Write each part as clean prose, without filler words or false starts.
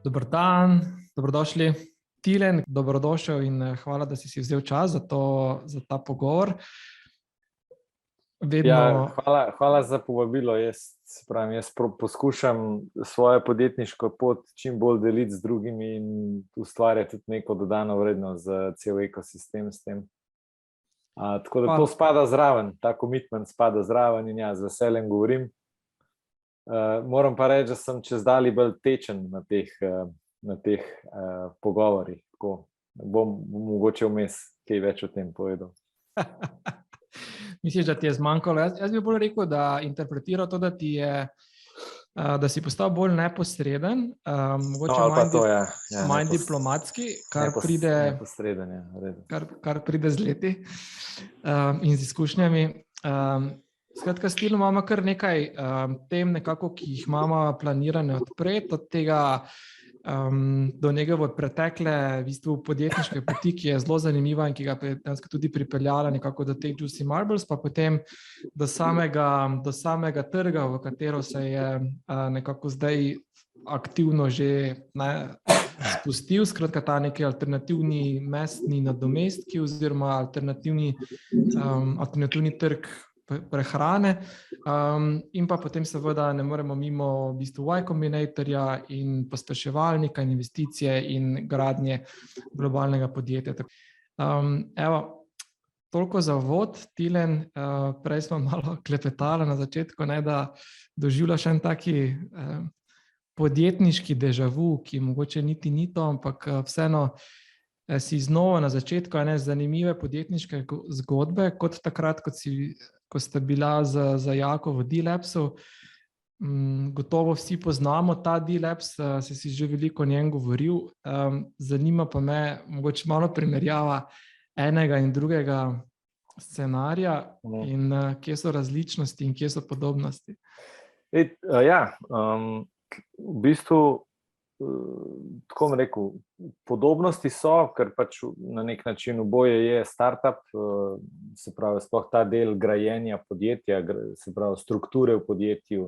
Dober dan, dobrodošli. Tilen, dobrodošel in hvala, da si vzel čas za ta pogovor. Ja, hvala za povabilo. Jaz poskušam svojo podjetniško pot čim bolj deliti z drugimi in ustvarjati tudi neko dodano vrednost za cel ekosistem s tem. Tako da to spada zraven, ta commitment spada zraven in ja, z veseljem govorim. Moram pa reči, da sem čezdalje bolj tečen na teh pogovorih. Tako bom mogoče vmes kaj več o tem povedal. Misliš, da ti je zmanjkalo? Jaz bi bolj rekel, da interpretiral to, da si postal bolj neposreden, mogoče manj diplomatski, kar pride z leti in z izkušnjami. Skratka, s Tilom imamo kar nekaj tem nekako, ki jih imamo planirane odpreti, od tega do njegove pretekle v bistvu podjetniške poti, ki je zelo zanimiva in ki ga je tudi pripeljala nekako do teh Juicy Marbles, pa potem do samega trga, v katero se je nekako zdaj aktivno že spustil. Skratka, ta neki alternativni mestni nadomestki oziroma alternativni trg prehrane, in pa potem seveda ne moremo mimo v bistvu Y Combinatorja in pospeševalnika in investicije in gradnje globalnega podjetja. Evo, toliko za uvod, Tilen. Prej smo malo klepetali na začetku, da doživljaš en taki podjetniški déjà vu, ki mogoče niti ni to, ampak vseeno si znova na začetku ene zanimive podjetniške zgodbe, kot takrat, ko sta bila za Jako v D-Labsu. Gotovo vsi poznamo ta D-Labs, si že veliko o njem govoril. Zanima pa me mogoče malo primerjava enega in drugega scenarija in kje so različnosti in kje so podobnosti. Ja, v bistvu tako bom rekel, podobnosti so, ker pač na nek način oboje je startup, se pravi sploh ta del grajenja podjetja, se pravi strukture v podjetju,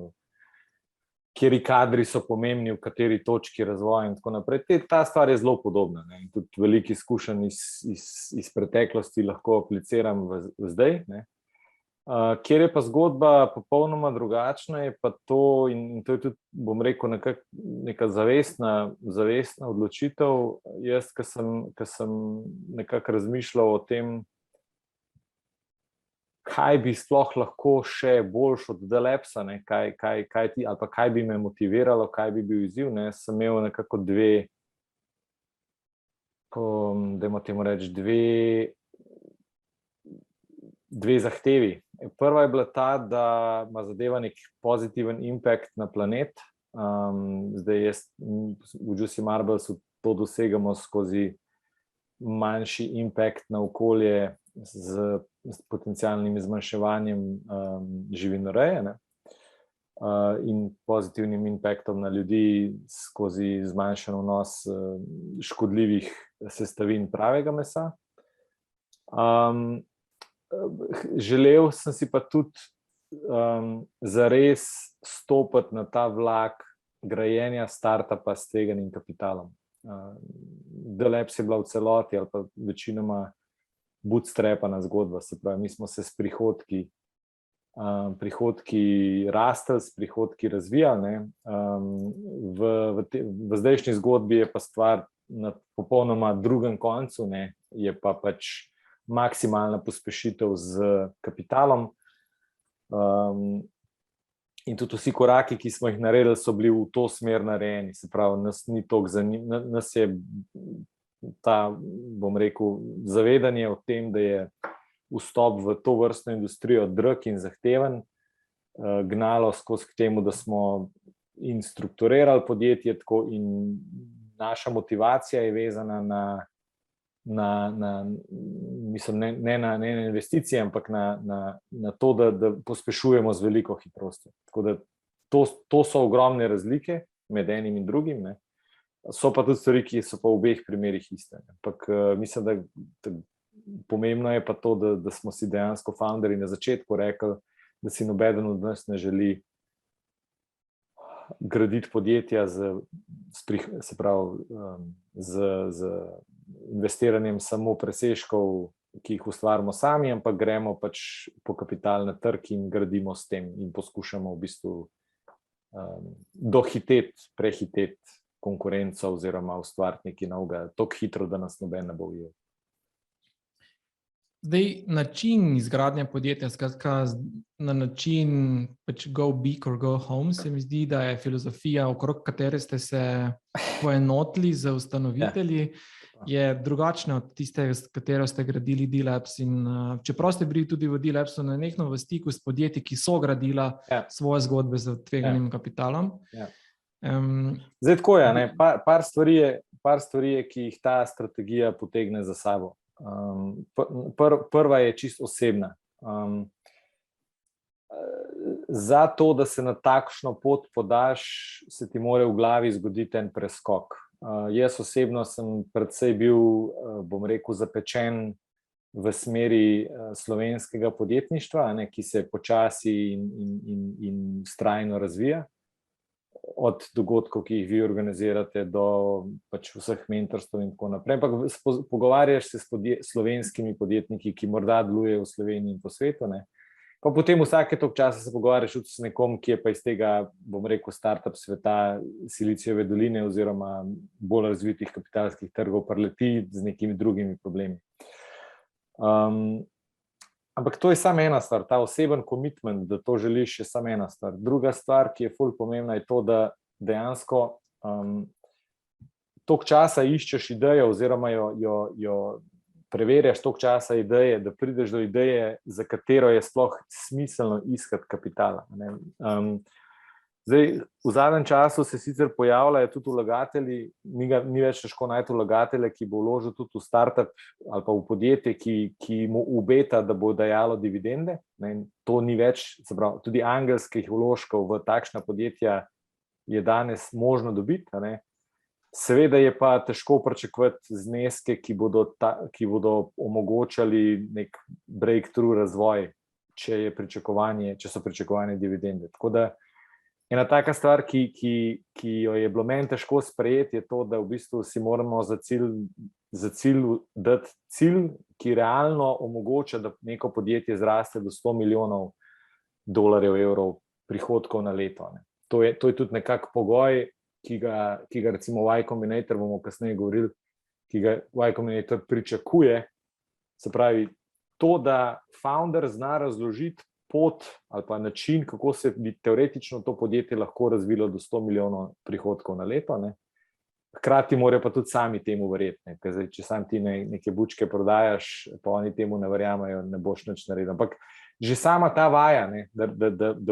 kateri kadri so pomembni, v kateri točki razvoja in tako naprej. Ta stvar je zelo podobna, ne? In tudi veliko izkušenj iz preteklosti lahko apliciram v zdaj, ne? Kjer je pa zgodba popolnoma drugačna, je pa to, in to je tudi, bom rekel, neka zavestna odločitev. Jaz, ko sem nekako razmišljal o tem, kaj bi sploh lahko še boljš od D-Labsa, kaj bi me motiviralo, kaj bi bil izziv, ne, sem imel nekako dajmo temu reči, dve zahtevi. Prva je bila ta, da ima zadeva nek pozitiven impact na planet. Zdaj jaz v Juicy Marbles to dosegamo skozi manjši impact na okolje z potencialnim zmanjševanjem živinoreje, ne? In pozitivnim impactom na ljudi skozi zmanjšan vnos škodljivih sestavin pravega mesa. Želel sem si pa tudi zares stopiti na ta vlak grajenja startupa s tveganim kapitalom. D-Labs je bila v celoti ali pa večinoma bootstrapana zgodba, se pravi, mi smo se s prihodki rastli, s prihodki razvijali, ne. V zdajšnji zgodbi je pa stvar na popolnoma drugem koncu, ne, je pa pač maksimalna pospešitev z kapitalom. In tudi vsi koraki, ki smo jih naredili, so bili v to smer narejeni. Se pravi, nas ni toliko nas je ta, bom rekel, zavedanje o tem, da je vstop v to vrstno industrijo drag in zahteven, gnalo skozi k temu, da smo in strukturirali podjetje tako, in naša motivacija je vezana mislim, ne na investicije, ampak na to, da pospešujemo z veliko hitrostjo. Tako da to so ogromne razlike med enim in drugim, ne. So pa tudi stvari, ki so pa v obeh primerih iste. Ampak mislim, da pomembno je pa to, da smo si dejansko founderji na začetku rekli, da si nobeden od nas ne želi graditi podjetja z investiranjem samo presežkov, ki jih ustvarimo sami, ampak gremo pač po kapital na trg in gradimo s tem in poskušamo v bistvu prehiteti konkurenco oziroma ustvariti nekaj novega, tako hitro, da nas noben ne bo ujel. Zdaj, način izgradnje podjetja, skratka, na način pač go big or go home, se mi zdi, da je filozofija, okrog katere ste se poenotili z ustanovitelji, je drugačna od tiste, s katero ste gradili D-Labs. In čeprav ste bili tudi v D-Labsu nenehno v stiku s podjetji, ki so gradila svoje zgodbe z tveganim kapitalom. Zdaj tako je, ne? Par stvari je, ki jih ta strategija potegne za sabo. Prva je čisto osebna. Za to, da se na takšno pot podaš, se ti mora v glavi zgoditi en preskok. Jaz osebno sem predvsej bil, bom rekel, zapečen v smeri slovenskega podjetništva, ki se počasi in vztrajno razvija. Od dogodkov, ki jih vi organizirate, do pač vseh mentorstv in tako naprej. Ampak pogovarjaš se s slovenskimi podjetniki, ki morda delujejo v Sloveniji in po svetu, ne. Pa potem vsake toliko časa se pogovarjaš tudi s nekom, ki je pa iz tega, bom rekel, startup sveta Silicijeve doline oziroma bolj razvitih kapitalskih trgov, preleti z nekimi drugimi problemi. Ampak to je samo ena stvar, ta oseben commitment, da to želiš, je samo ena stvar. Druga stvar, ki je ful pomembna, je to, da dejansko toliko časa iščeš idejo oziroma jo preverjaš toliko časa ideje, da prideš do ideje, za katero je sploh smiselno iskati kapitala. Zdaj, v zadnjem času se sicer pojavljajo tudi vlagatelji, ni več težko najti vlagatelja, ki bo vložil tudi v startup ali pa v podjetje, ki mu obeta, da bo dajalo dividende. To ni več, se pravi, tudi angelskih vložkov v takšna podjetja je danes možno dobiti. Seveda je pa težko pričakovati zneske, ki bodo omogočali nek breakthrough razvoj, če so pričakovane dividende. Tako da ena taka stvar, ki jo je bilo meni težko sprejeti, je to, da v bistvu si moramo za cilj dati cilj, ki realno omogoča, da neko podjetje zraste do 100 milijonov dolarjev, evrov prihodkov na leto. To je tudi nekak pogoj, ki ga recimo Y Combinator, bomo kasneje govorili, ki ga Y Combinator pričakuje. Se pravi, to, da founder zna razložiti pot ali pa način, kako se bi teoretično to podjetje lahko razvilo do 100 milijonov prihodkov na leto. Hkrati morajo pa tudi sami temu verjeti. Zdaj, če sam ti neke bučke prodajaš, pa oni temu ne verjamajo, ne boš nič naredil. Ampak že sama ta vaja, da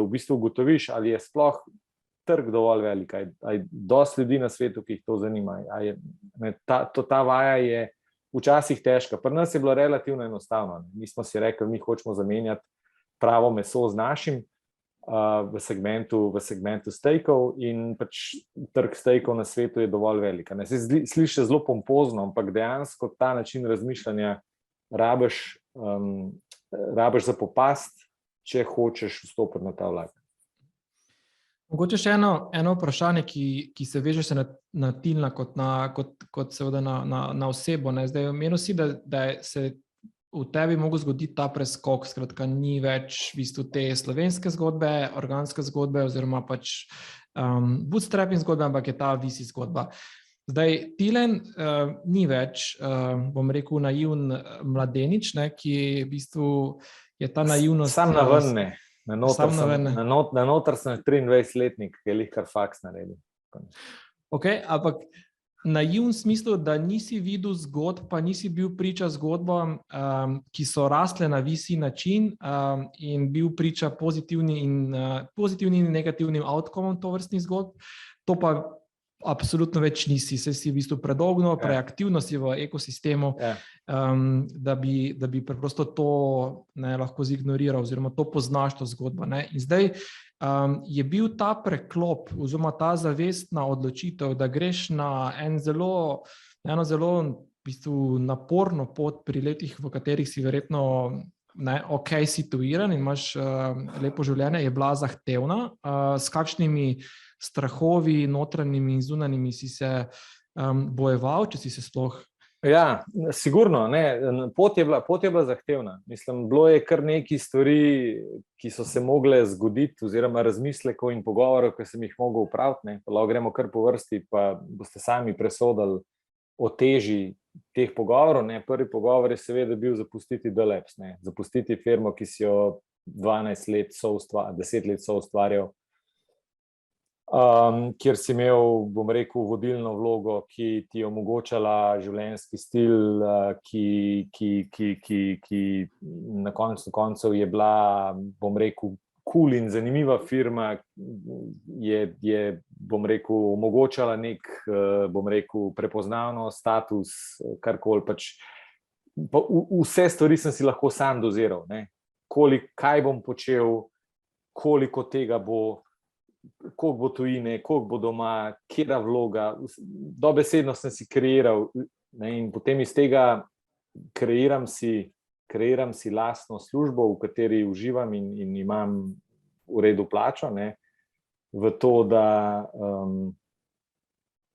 v bistvu ugotoviš, ali je sploh trg dovolj velik, ali dosti ljudi na svetu, ki jih to zanima. Ta vaja je včasih težka. Pri nas je bilo relativno enostavno. Mi smo si rekli, mi hočemo zamenjati pravo meso z našim v segmentu stejkov in pač trg stejkov na svetu je dovolj velik. Se sliši zelo pompozno, ampak dejansko ta način razmišljanja rabiš zapopasti, če hočeš vstopiti na ta vlak. Mogoče še eno vprašanje, ki se veže se na Tilna kot seveda na osebo. Zdaj, omenil si, da se v tebi mogel zgoditi ta preskok, skratka, ni več v bistvu te slovenske zgodbe, organske zgodbe oziroma pač bootstrapping zgodbe, ampak je ta VC zgodba. Zdaj, Tilen ni več, bom rekel, naivn mladenič, ki je v bistvu je ta naivnost... Sam naven ne. Na noter sem 23-letnik, ki je lihkar faks naredil. Ok, ampak naivn v smislu, da nisi videl zgodb, pa nisi bil priča zgodbam, ki so rastle na VC način in bil priča pozitivnim in negativnim outcomom tovrstnih zgodb. To pa absolutno več nisi, saj si v bistvu predolgo, preaktivno si v ekosistemu, da bi preprosto to lahko zignoriral oziroma to poznaš to zgodbo. In zdaj je bil ta preklop oziroma ta zavestna odločitev, da greš na eno zelo v bistvu naporno pot pri letih, v katerih si verjetno ok situiran in imaš lepo življenje, je bila zahtevna. S kakšnimi strahovi, notranjimi in zunanjimi si se bojeval, če si se sploh? Ja, sigurno, ne. Pot je bila zahtevna. Mislim, bilo je kar nekaj stvari, ki so se mogle zgoditi, oziroma razmislekov in pogovorov, ki sem jih mogel opraviti, ne. Pa lahko gremo kar po vrsti, pa boste sami presodili o teži teh pogovorov, ne. Prvi pogovor je seveda bil zapustiti Delabs, ne. Zapustiti firmo, ki si jo 10 let soustvarjal, kjer si imel, bom rekel, vodilno vlogo, ki ti je omogočala življenjski stil, ki na koncu je bila, bom rekel, cool in zanimiva firma, je, bom rekel, omogočala nek, bom rekel, prepoznavnost, status, karkoli pač. Vse stvari sem si lahko sam doziral, ne. Kaj bom počel, koliko tega bo, koliko bo tujine, koliko bo doma, katera vloga, dobesedno sem si kreiral, ne, in potem iz tega kreiram si lastno službo, v kateri uživam in imam v redu plačo, ne, v to, da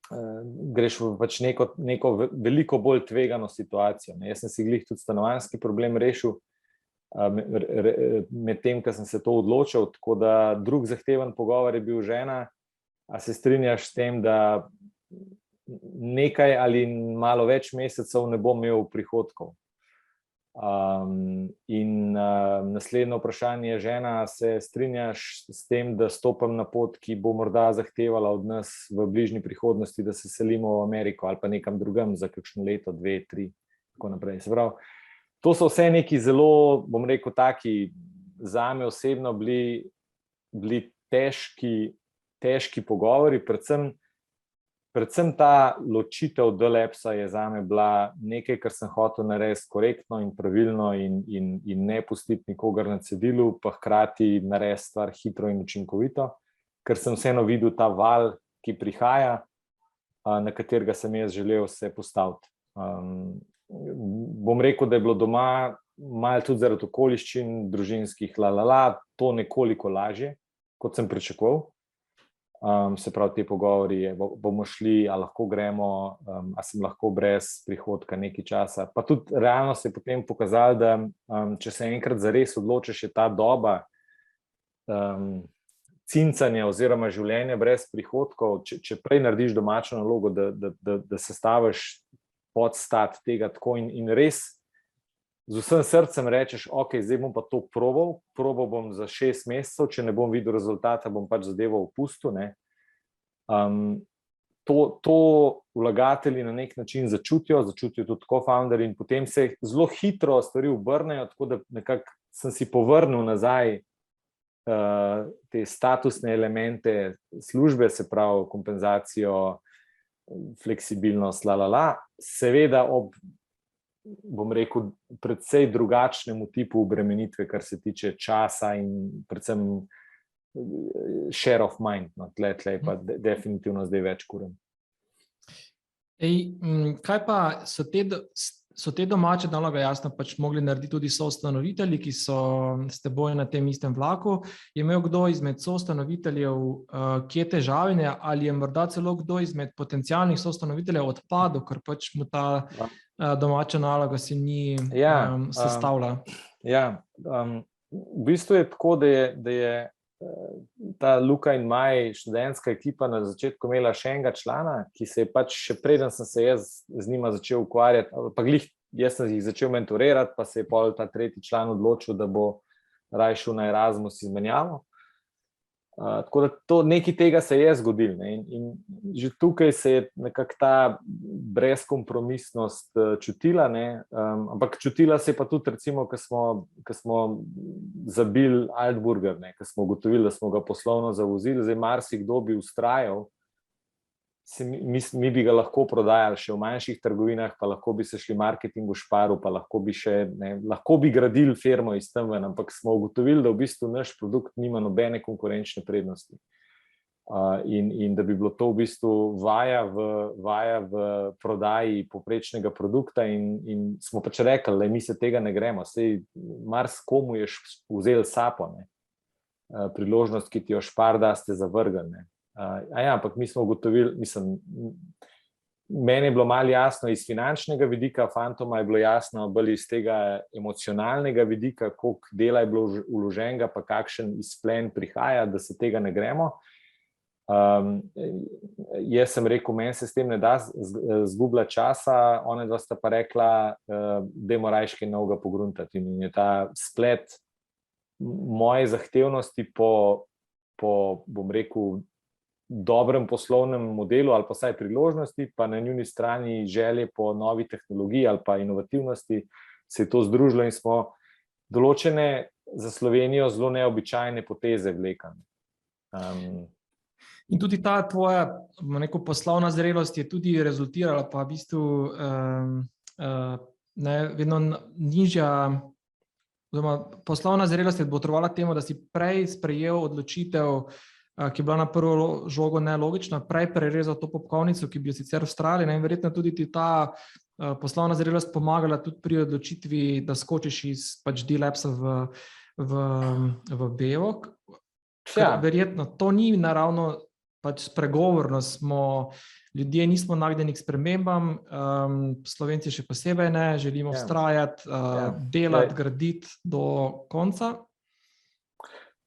greš v pač neko veliko bolj tvegano situacijo, ne. Jaz sem si glih tudi stanovanjski problem rešil, med tem, ko sem se to odločil, tako da drug zahteven pogovor je bil žena, a se strinjaš s tem, da nekaj ali malo več mesecev ne bom imel prihodkov. Naslednje vprašanje je žena, se strinjaš s tem, da stopim na pot, ki bo morda zahtevala od nas v bližnji prihodnosti, da se selimo v Ameriko ali pa nekam drugam za kakšno leto, 2, 3, tako naprej. Se pravi, to so vse neki zelo, bom rekel, taki zame osebno bili težki pogovori, predvsem ta ločitev Delabsa je zame bila nekaj, kar sem hotel narediti korektno in pravilno in ne pustiti nikogar na cedilu, pa hkrati narediti stvar hitro in učinkovito, ker sem vseeno videl ta val, ki prihaja, na katerega sem jaz želel se postaviti. Bom rekel, da je bilo doma malo tudi zaradi okoliščin družinskih, to nekoliko lažje, kot sem pričakoval. Se pravi, te pogovori, bomo šli, a lahko gremo, a sem lahko brez prihodka nekaj časa. Pa tudi realno se je potem pokazalo, da če se enkrat zares odločiš, je ta doba cincanja oziroma življenja brez prihodkov, če prej narediš domačo nalogo, da sestaviš podstat tega tako in res z vsem srcem rečeš, ok, zdaj bom pa to probal bom za 6 mesecev, če ne bom videl rezultata, bom pač zadevo opustil, ne. To vlagatelji na nek način začutijo tudi co-founderji in potem se zelo hitro stvari obrnejo, tako da nekako sem si povrnil nazaj te statusne elemente službe, se pravi kompenzacijo, fleksibilnost, seveda ob, bom rekel, predvsej drugačnemu tipu obremenitve, kar se tiče časa in predvsem share of mind, no, tle pa definitivno zdaj več kuram. Kaj pa so te domače naloge, jasno, pač mogli narediti tudi soustanovitelji, ki so s teboj na tem istem vlaku? Je imel kdo izmed soustanoviteljev kje težave ali je morda celo kdo izmed potencialnih soustanoviteljev odpadel, ker pač mu ta domača naloga se ni sestavila? V bistvu je tako, da je ta Luka in Maj, študentska ekipa, na začetku imela še enega člana, ki se je pač še preden sem se jaz z njima začel ukvarjati, pa glih jaz sem jih začel mentorirati, pa se je pol ta tretji član odločil, da bo raje šel na Erasmus izmenjavo. Tako da to nekaj tega se je zgodilo, ne, in že tukaj se je nekako ta brezkompromisnost čutila, ne, ampak čutila se je pa tudi recimo, ko smo zabili Altburger, ne, ko smo ugotovili, da smo ga poslovno zavozili, zdaj marsikdo bi vztrajal, mi bi ga lahko prodajali še v manjših trgovinah, pa lahko bi se šli marketingu šparu, pa lahko bi gradili firmo iz tam ven, ampak smo ugotovili, da v bistvu naš produkt nima nobene konkurenčne prednosti. in da bi bilo to v bistvu vaja v prodaji povprečnega produkta in smo pač rekli, da mi se tega ne gremo. Sej marsikomu je vzel sapo, ne. Priložnost, ki ti jo šparda, ste zavrgli. Ampak mi smo ugotovili, meni je bilo malo jasno iz finančnega vidika, fantoma je bilo jasno bolj iz tega emocionalnega vidika, koliko dela je bilo vloženega, pa kakšen izplen prihaja, da se tega ne gremo. Jaz sem rekel, meni se s tem ne da zgubljati časa, ona dva sta pa rekla, dajmo rajške novega pogruntati. In je ta splet moje zahtevnosti po, bom rekel, dobrem poslovnem modelu ali pa vsaj priložnosti, pa na njuni strani želje po novi tehnologiji ali pa inovativnosti, se je to združilo in smo določene za Slovenijo zelo neobičajne poteze vlekli. In tudi ta tvoja poslovna zrelost je tudi rezultirala pa v bistvu vedno nižja, oziroma poslovna zrelost je potrebovala temu, da si prej sprejel odločitev, ki je bila na prvo žogo nelogična, prej prerezal to popkovnico, ki bi jo sicer vstrali, in verjetno tudi ti ta poslovna zrelost pomagala tudi pri odločitvi, da skočiš iz D-Labsa v Bevok. Verjetno to ni naravno spregovorno, ljudje nismo nagnjeni k spremembam, Slovenci še posebej ne, želimo vztrajati, delati, graditi do konca.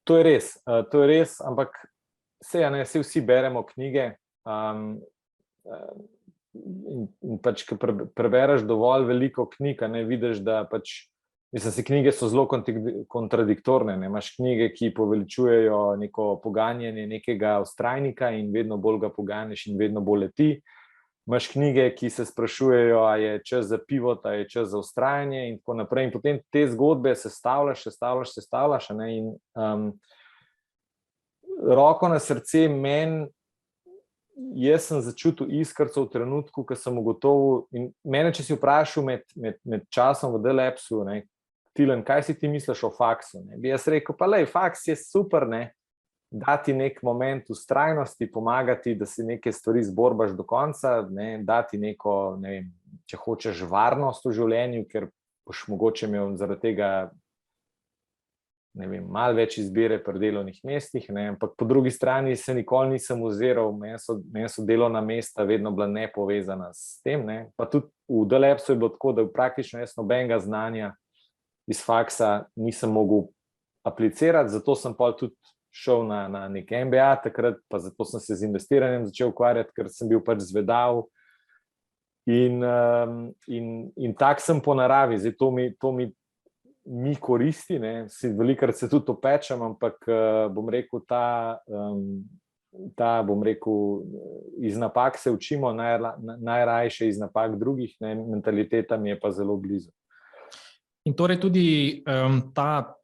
To je res, ampak saj vsi beremo knjige in ko prebereš dovolj veliko knjig, vidiš, da knjige so zelo kontradiktorne. Imaš knjige, ki poveličujejo neko poganjanje nekega vztrajnika in vedno bolj ga poganješ in vedno bolj leti. Imaš knjige, ki se sprašujejo, a je čas za pivot, a je čas za vztrajanje in tako naprej. In potem te zgodbe sestavljaš. In roko na srce jaz sem začutil iskrico v trenutku, ko sem ugotovil, in mene, če si vprašal med časom v D-Labsu, Tilen, kaj si ti misliš o faksu? Bi jaz rekel, faks je super, dati nek moment vztrajnosti, pomagati, da si neke stvari zborbaš do konca, dati neko, če hočeš, varnost v življenju, ker boš mogoče imel zaradi tega malo več izbire pri delovnih mestih, ampak po drugi strani se nikoli nisem oziral, meni so delovna mesta vedno bila nepovezana s tem, pa tudi v D-Labsu je bilo tako, da praktično jaz nobenega znanja iz faksa nisem mogel aplicirati, zato sem pa tudi šel na nek MBA takrat, pa zato sem se z investiranjem začel ukvarjati, ker sem bil zvedav in tak sem po naravi. Zdaj to mi koristi, velikokrat se tudi opečem, ampak bom rekel, iz napak se učimo, najrajše iz napak drugih, mentaliteta mi je pa zelo blizu. In torej tudi ta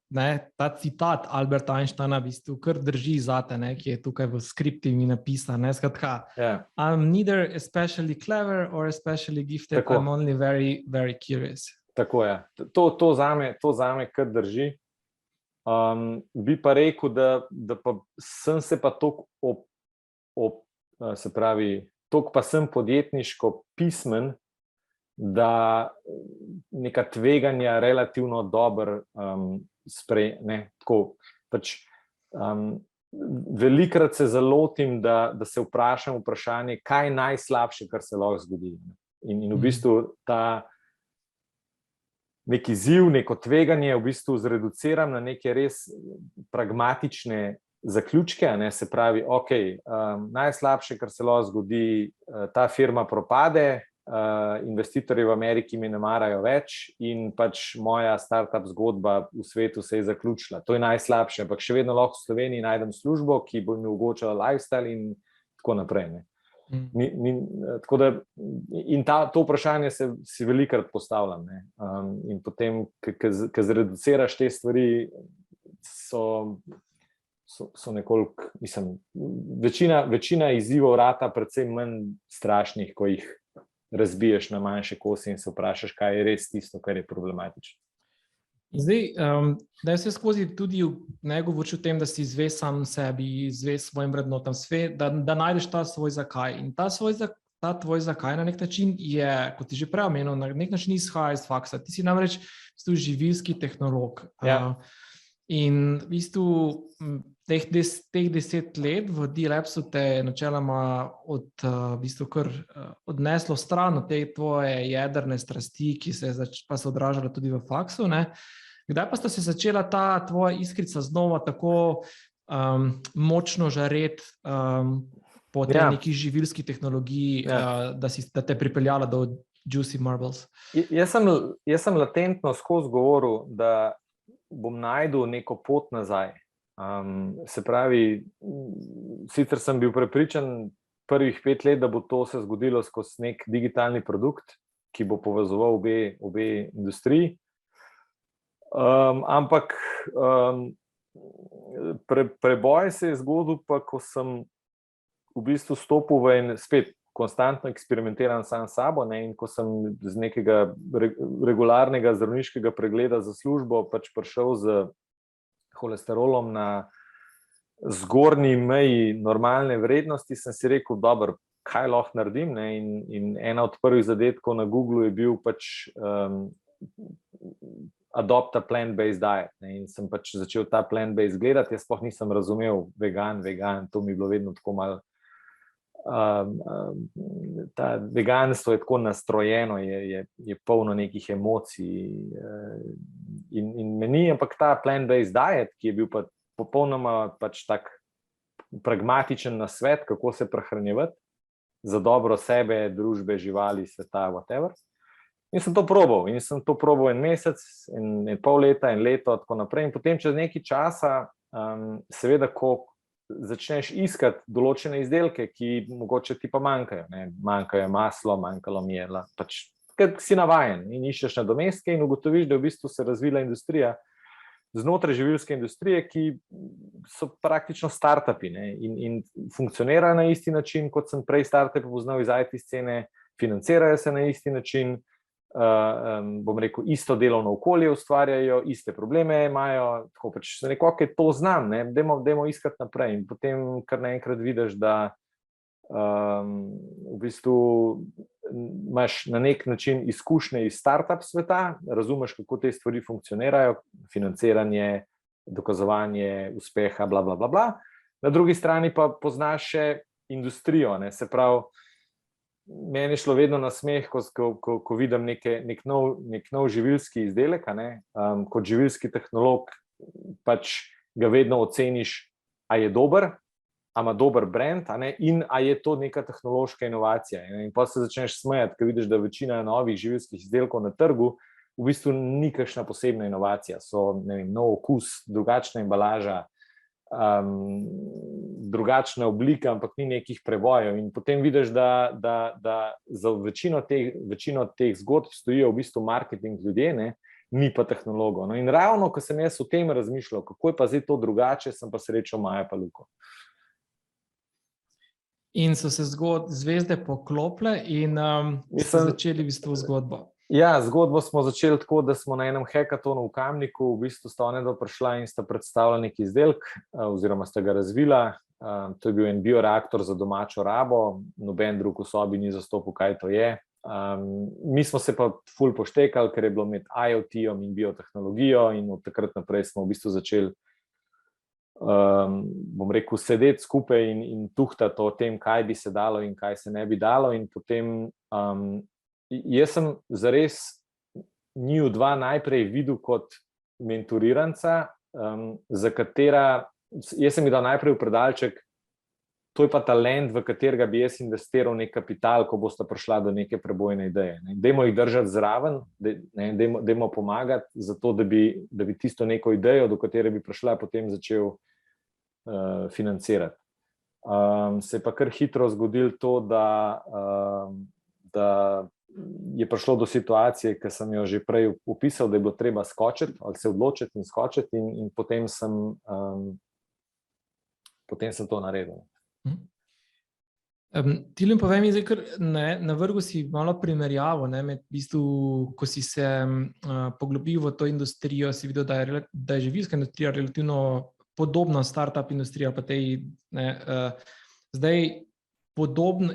citat Alberta Einsteina v bistvu kar drži zate, ki je tukaj v skripti mi napisan. Skratka, I'm neither especially clever or especially gifted, I'm only very, very curious. Tako je. To zame kar drži. Bi pa rekel, da pa sem se pa toliko pa sem podjetniško pismen, da neka tveganja relativno dobro velikokrat se zalotim, da se vprašam vprašanje, kaj je najslabše, kar se lahko zgodi. In v bistvu ta nek izziv, neko tveganje v bistvu zreduciram na neke res pragmatične zaključke, se pravi, najslabše, kar se lahko zgodi, ta firma propade, investitorji v Ameriki me ne marajo več in moja startup zgodba v svetu se je zaključila. To je najslabše, ampak še vedno lahko v Sloveniji najdem službo, ki bo mi omogočala lifestyle in tako naprej. Tako da, in to vprašanje si velikokrat postavljam. In potem, ko zreduciraš te stvari, so nekoliko, večina izzivov rata predvsem manj strašnih, ko jih razbiješ na manjše kose in se vprašaš, kaj je res tisto, kar je problematično. Zdaj, da se skozi tudi ne govoriš o tem, da si zvest sam sebi, zvest svojim vrednotam, da najdeš ta svoj zakaj. In ta tvoj zakaj na nek način je, kot ti že prej omenil, na nek način izhaja iz faksa. Ti si namreč živilski tehnolog. Ja. In v bistvu teh 10 let v D-Labsu te je načeloma odneslo stran od te tvoje jedrne strasti, ki pa se odražala tudi v faksu, ne? Kdaj pa sta se začela ta tvoja iskrica znova tako močno žareti po tej neki živilski tehnologiji, da te pripeljala do Juicy Marbles? Jaz sem latentno skozi govoril, da bom najdel neko pot nazaj. Se pravi, sicer sem bil prepričan prvih 5 let, da bo to se zgodilo skozi nek digitalni produkt, ki bo povezoval obe industriji. Ampak preboj se je zgodil pa, ko sem v bistvu stopil v en spet konstantno eksperimentiran sam s sabo, ne, in ko sem z nekega regularnega zdravniškega pregleda za službo pač prišel z holesterolom na zgornji meji normalne vrednosti, sem si rekel, dobro, kaj lahko naredim, ne, in ena od prvih zadetkov na Google je bil pač adopt a plant-based diet, ne, in sem pač začel ta plant-based gledati. Jaz sploh nisem razumel vegan, to mi je bilo vedno tako malo ta veganstvo je tako nastrojeno, je polno nekih emocij in meni, ampak ta plant-based diet, ki je bil pa popolnoma pač tak pragmatičen nasvet, kako se prehranjevati za dobro sebe, družbe, živali, sveta, whatever. In sem to probal. In sem to probal en mesec, en pol leta, en leto, tako naprej. In potem čez nekaj časa, seveda, ko začneš iskati določene izdelke, ki mogoče ti pa manjkajo, ne? Manjkajo maslo, manjkalo mi je, pač, ker si navajen in iščeš nadomestke in ugotoviš, da v bistvu se razvila industrija znotraj živilske industrije, ki so praktično startupi, ne? In funkcionirajo na isti način, kot sem prej startupe poznal iz IT scene, financirajo se na isti način, bom rekel, isto delovno okolje ustvarjajo, iste probleme imajo, tako pač nekako to znam, ne, dajmo iskati naprej. In potem kar naenkrat vidiš, da v bistvu imaš na nek način izkušnje iz startup sveta, razumeš, kako te stvari funkcionirajo, financiranje, dokazovanje uspeha, bla, bla, bla, bla. Na drugi strani pa poznaš še industrijo, ne, se pravi, meni je šlo vedno na smeh, ko vidim nek nov živilski izdelek, kot živilski tehnolog, pač ga vedno oceniš, a je dober, a ima dober brand, in a je to neka tehnološka inovacija. In pa se začneš smejati, ko vidiš, da večina novih živilskih izdelkov na trgu v bistvu ni kakšna posebna inovacija. So, ne vem, nov okus, drugačna embalaža, drugačna oblika, ampak ni nekih prebojev. In potem vidiš, da za večino teh zgodb stojijo v bistvu marketing ljudje, ne, ni pa tehnologov. No, in ravno, ko sem jaz o tem razmišljal, kako je pa zdaj to drugače, sem pa srečal Maja Paluko. In so se zvezde poklopile in ste začeli v bistvu zgodbo. Ja, zgodbo smo začeli tako, da smo na enem hackathonu v Kamniku, v bistvu sta onedva prišla in sta predstavila neki izdelek, oziroma sta ga razvila. To je bil en bioreaktor za domačo rabo, noben drug v sobi ni zastopil, kaj to je. Mi smo se pa ful poštekali, ker je bilo med IoT-om in biotehnologijo, in od takrat naprej smo v bistvu začeli, bom rekel, sedeti skupaj in tuhtati o tem, kaj bi se dalo in kaj se ne bi dalo. In potem jaz sem zares njiju dva najprej videl kot mentoriranca, za katera, jaz sem ji dal najprej v predalček, to je pa talent, v katerega bi jaz investiral nek kapital, ko bosta prišla do neke prebojne ideje. Dajmo jih držati zraven, dajmo pomagati, zato da bi tisto neko idejo, do katere bi prišla, potem začel financirati. Se je pa kar hitro zgodilo to, da je prišlo do situacije, ki sem jo že prej opisal, da je bilo treba skočiti ali se odločiti in skočiti, in potem sem to naredil. Tilen, povej mi zdaj, ker na vrhu si malo primerjavo, med v bistvu, ko si se poglobil v to industrijo, si videl, da je živilska industrija relativno podobna startup industrija, pa tej, zdaj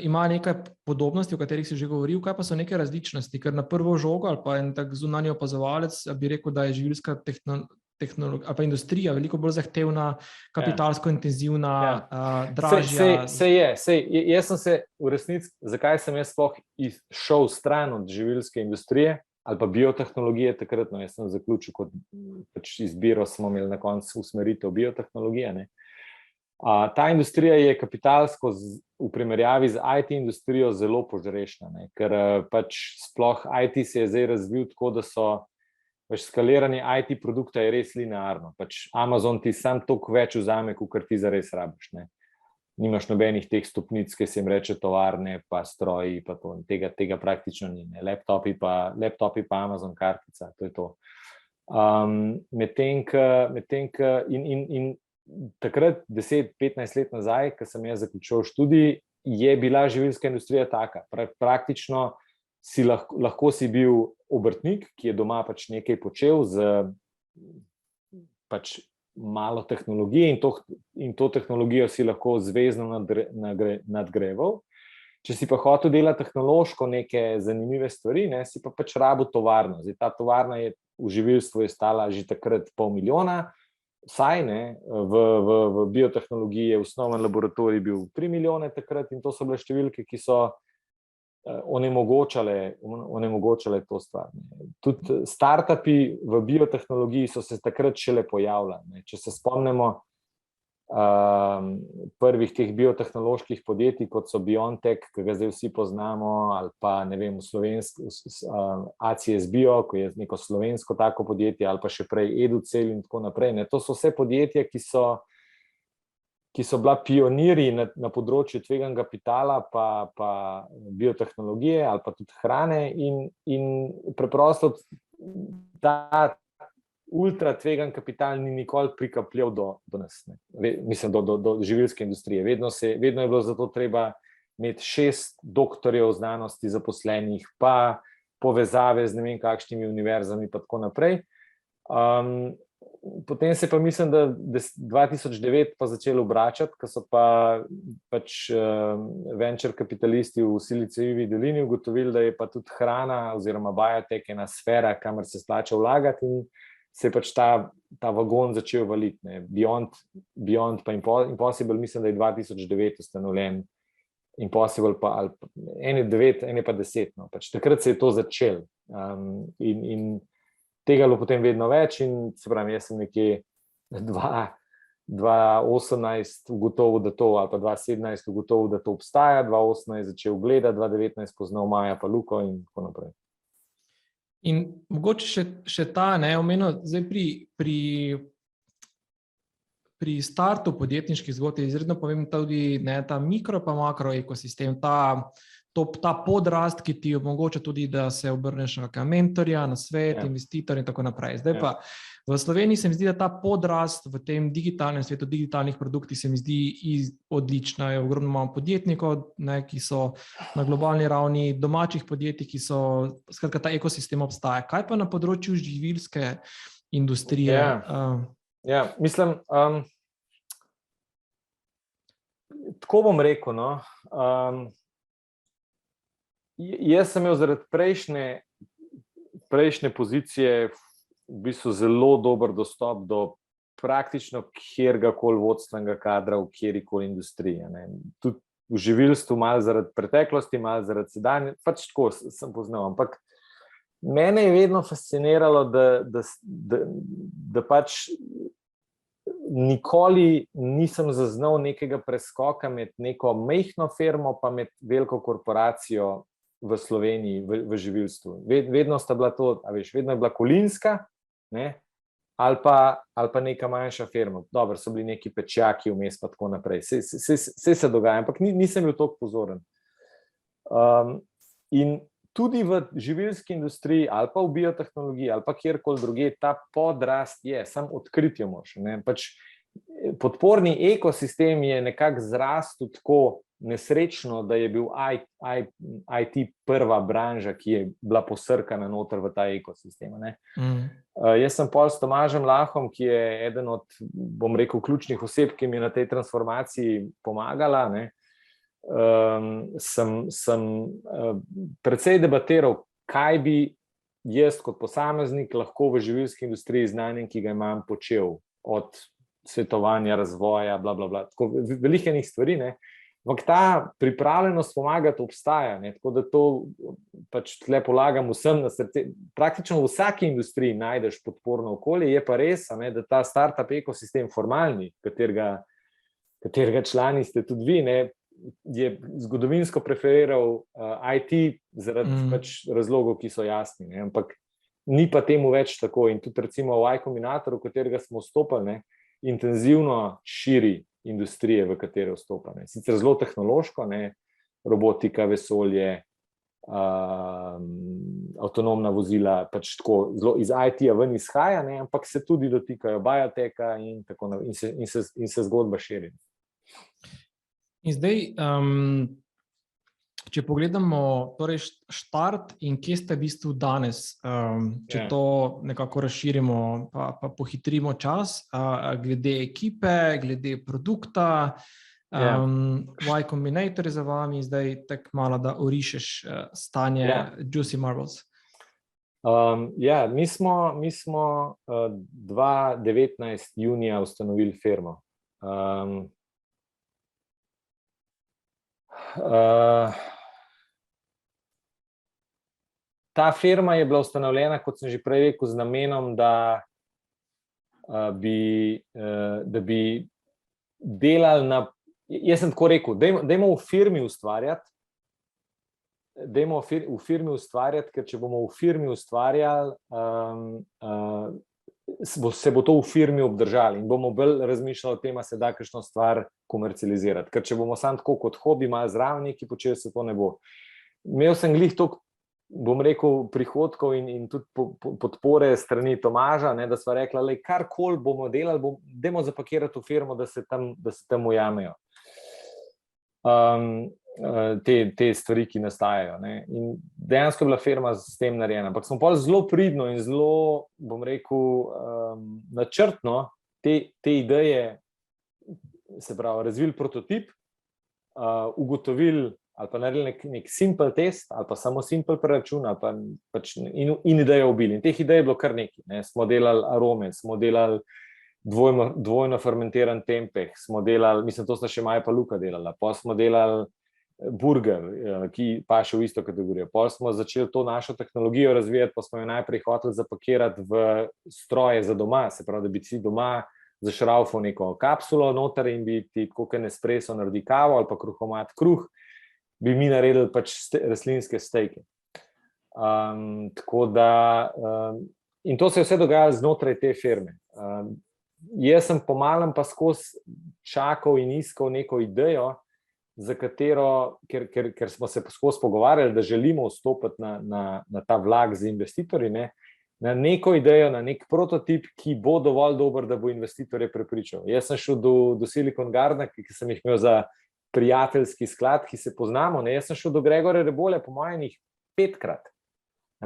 ima nekaj podobnosti, o katerih si že govoril, kaj pa so neke različnosti, ker na prvo žogo ali pa en tak zunanji opazovalec bi rekel, da je živilska tehnologija ali pa industrija veliko bolj zahtevna, kapitalsko intenzivna, dražja. Jaz sem se v resnici, zakaj sem jaz sploh šel stran od živilske industrije ali pa biotehnologije takrat, jaz sem zaključil kot izbiro, smo imeli na koncu usmeritev biotehnologije. Ta industrija je kapitalsko v primerjavi z IT industrijo zelo požrešna, ker sploh IT se je zdaj razvil tako, da so skaliranje IT produkta je res linearno. Amazon ti sam toliko več vzame, kot ti zares rabiš. Nimaš nobenih teh stopnic, ki se jim reče tovarne, pa stroji, pa to. Tega praktično ni. Laptopi pa Amazon kartica, to je to. Medtem ko takrat, 10-15 let nazaj, ko sem jaz zaključil študij, je bila živilska industrija taka. Praktično lahko si bil obrtnik, ki je doma nekaj počel z malo tehnologije in to tehnologijo si lahko zvezno nadgrajeval. Če si pa hotel delati tehnološko neke zanimive stvari, si pa rabil tovarno. Zdaj, ta tovarna je v živilstvu je stala že takrat $500,000, vsaj v biotehnologiji je osnoven laboratorij bil 3 milijone takrat in to so bile številke, ki so onemogočale to stvar. Tudi startupi v biotehnologiji so se takrat šele pojavljali. Če se spomnimo prvih teh biotehnoloških podjetij, kot so BioNTech, ki ga zdaj vsi poznamo, ali pa ne vem, ACS Bio, ko je neko slovensko tako podjetje, ali pa še prej EduCell in tako naprej. To so vse podjetja, ki so bila pionirji na področju tveganega kapitala, pa biotehnologije ali pa tudi hrane in preprosto ta ultra tvegan kapital ni nikoli prikapljal do nas, mislim, do živilske industrije. Vedno je bilo zato treba imeti 6 doktorjev znanosti zaposlenih, pa povezave z ne vem kakšnimi univerzami pa tako naprej. Potem se pa mislim, da 2009 pa začeli obračati, ko so pa venture kapitalisti v Silicijevi dolini ugotovili, da je pa tudi hrana oziroma biotech ena sfera, kamor se splača vlagati in se je ta vagon začel valiti. Beyond pa Impossible, mislim, da je 2009 ustanovljen, Impossible pa ene 9, ene pa 10. Takrat se je to začel in tega je bilo potem vedno več in se pravi, jaz sem nekje 2018 ugotovil, da to, ali pa 2017 ugotovil, da to obstaja, 2018 začel gledati, 2019 poznal Maja pa Luko in tako naprej. In mogoče še ta, omenil, zdaj pri startu podjetniških zgodb je izredno pomemben tudi ta mikro pa makro ekosistem, ta podrast, ki ti omogoča tudi, da se obrneš na mentorja, na svet, investitor in tako naprej. Zdaj pa v Sloveniji se mi zdi, da ta podrast v tem digitalnem svetu, digitalnih produktih se mi zdi odlična. Je ogromno imamo podjetnikov, ki so na globalni ravni, domačih podjetij, ki so, skratka, ta ekosistem obstaja. Kaj pa na področju živilske industrije? Mislim, tako bom rekel, jaz sem imel zaradi prejšnje pozicije v bistvu zelo dober dostop do praktično kjerkoli vodstvenega kadra v kjerkoli industriji. Tudi v živilstvu, malo zaradi preteklosti, malo zaradi sedanje, tako sem poznal. Ampak mene je vedno fasciniralo, da nikoli nisem zaznal nekega preskoka med neko majhno firmo pa med veliko korporacijo v Sloveniji, v živilstvu. Vedno sta bila to, vedno je bila Kolinska, ali pa neka manjša firma. Dobro, so bili neki pečjaki vmes pa tako naprej. Vse se dogaja, ampak nisem bil toliko pozoren. In tudi v živilski industriji ali pa v biotehnologiji ali pa kjerkoli druge, ta podrast je, samo odkritje moraš. Podporni ekosistem je nekako zrastel tako nesrečno, da je bil IT prva branža, ki je bila posrkana noter v ta ekosistem. Jaz sem pol s Tomažem Lahom, ki je eden od, bom rekel, ključnih oseb, ki mi je na tej transformaciji pomagala, sem precej debatiral, kaj bi jaz kot posameznik lahko v živilski industriji znanjem, ki ga imam, počel od svetovanja, razvoja, bla, bla, bla, tako veliko enih stvari, ampak ta pripravljenost pomagati obstaja, tako da to pač tle polagam vsem na srce. Praktično v vsaki industriji najdeš podporno okolje, je pa res, da ta startup ekosistem formalni, katerega člani ste tudi vi, je zgodovinsko preferiral IT zaradi pač razlogov, ki so jasni, ampak ni pa temu več tako. In tudi recimo v Y-Combinator, v katerega smo vstopili, intenzivno širi industrije, v katere vstopa. Sicer zelo tehnološko, robotika, vesolje, avtonomna vozila, pač tako zelo iz IT-ja ven izhaja, ampak se tudi dotikajo bioteka in tako naprej, in se zgodba širi. In zdaj, če pogledamo torej štart in kje ste v bistvu danes, če to nekako razširimo pa pohitrimo čas, glede ekipe, glede produkta, Y-Combinator je za vami, zdaj tako malo, da orišeš stanje Juicy Marbles. Mi smo 2019 junija ustanovili firmo. Ta firma je bila ustanovljena, kot sem že prej rekel, z namenom, da bi delali na... Jaz sem tako rekel, dajmo v firmi ustvarjati, ker če bomo v firmi ustvarjali, se bo to v firmi obdržali in bomo bolj razmišljali o tem, se da kakšno stvar komercializirati. Ker če bomo samo tako kot hobi, malo zraven neki počeli, se to ne bo. Imel sem glih toliko, bom rekel, prihodkov in tudi podpore strani Tomaža, da sva rekla, karkoli bomo delali, dajmo zapakirati v firmo, da se tam ujamejo te stvari, ki nastajajo. In dejansko je bila firma s tem narejena. Ampak smo pa zelo pridno in zelo, bom rekel, načrtno te ideje, se pravi, razvili prototip, ugotovili ali pa naredili nek simple test, ali pa samo simple preračun, ali pa pač in idejo ubili. In teh idej je bilo kar nekaj. Smo delali arome, smo delali dvojno fermentiran tempeh, smo delali, mislim, to sta še Maja pa Luka delala, pa smo delali burger, ki paše v isto kategorijo. Pa smo začeli to našo tehnologijo razvijati, pa smo jo najprej hoteli zapakirati v stroje za doma, se pravi, da bi si doma zašraufal neko kapsulo noter in bi ti tako kot Nespresso naredi kavo ali pa kruhomat kruh, bi mi naredili pač rastlinske stejke. Tako da, in to se je vse dogajalo znotraj te firme. Jaz sem pomalem pa skozi čakal in iskal neko idejo, za katero, ker smo se skozi pogovarjali, da želimo vstopiti na ta vlak z investitorji, na neko idejo, na nek prototip, ki bo dovolj dober, da bo investitorje prepričal. Jaz sem šel do Silicon Gardena, ki sem jih imel za prijateljski sklad, ki se poznamo. Jaz sem šel do Gregorja Rebolja, po mojem, 5-krat.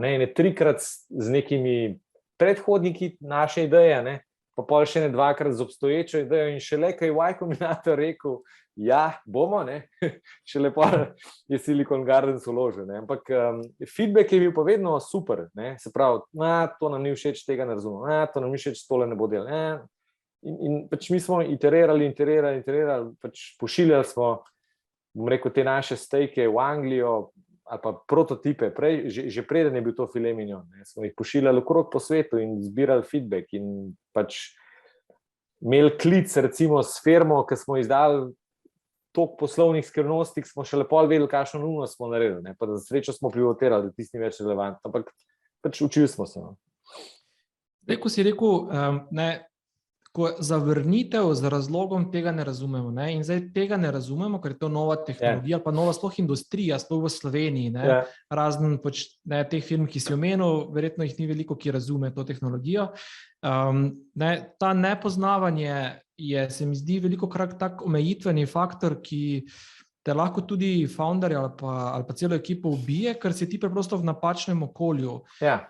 In 3-krat z nekimi predhodniki naše ideje, pa pol še 2-krat z obstoječo idejo in šele, ko je Y-Combinator rekel, bomo, šele pa je Silicon Gardens vložil. Ampak feedback je bil pa vedno super. Se pravi, to nam ni všeč, tega ne razumem, to nam ni všeč, tole ne bo del. In pač mi smo iterirali, pač pošiljali smo, bom rekel, te naše stejke v Anglijo ali pa prototipe, že preden je bil to filet mignon. Smo jih pošiljali okrog po svetu in zbirali feedback in pač imeli klic recimo s firmo, ki smo izdali toliko poslovnih skrivnosti, smo še lepo vedeli, kakšno neumnost smo naredili. Pa za srečo smo pivotirali, da tisti ni več relevantno, ampak pač učili smo se. Ko si rekel, ko zavrnitev z razlogom tega ne razumemo. In zdaj tega ne razumemo, ker je to nova tehnologija, ali pa nova sploh industrija, sploh v Sloveniji. Razen teh firm, ki si omenil, verjetno jih ni veliko, ki razume to tehnologijo. Ta nepoznavanje je, se mi zdi, velikokrat tak omejitveni faktor, ki te lahko tudi founderja ali pa celo ekipo ubije, ker si ti preprosto v napačnem okolju. Ja.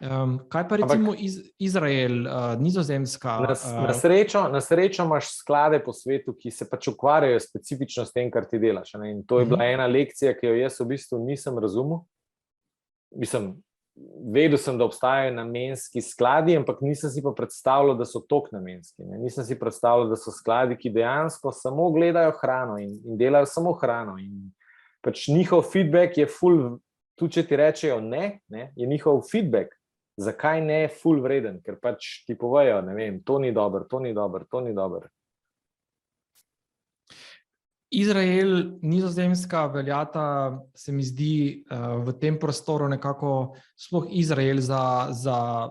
Kaj pa recimo Izrael, Nizozemska? Na srečo imaš sklade po svetu, ki se pač ukvarjajo specifično s tem, kar ti delaš. Ne? In to je bila ena lekcija, ki jo jaz v bistvu nisem razumel. Vedel sem, da obstajajo namenski skladi, ampak nisem si pa predstavljal, da so toliko namenski. Ne? Nisem si predstavljal, da so skladi, ki dejansko samo gledajo hrano in delajo samo hrano. In pač njihov feedback je ful, tudi če ti rečejo ne, je njihov feedback, zakaj ne ful vreden, ker pač ti povejo, ne vem, to ni dobro, to ni dobro, to ni dobro. Izrael, Nizozemska veljata, se mi zdi, v tem prostoru nekako, sploh Izrael za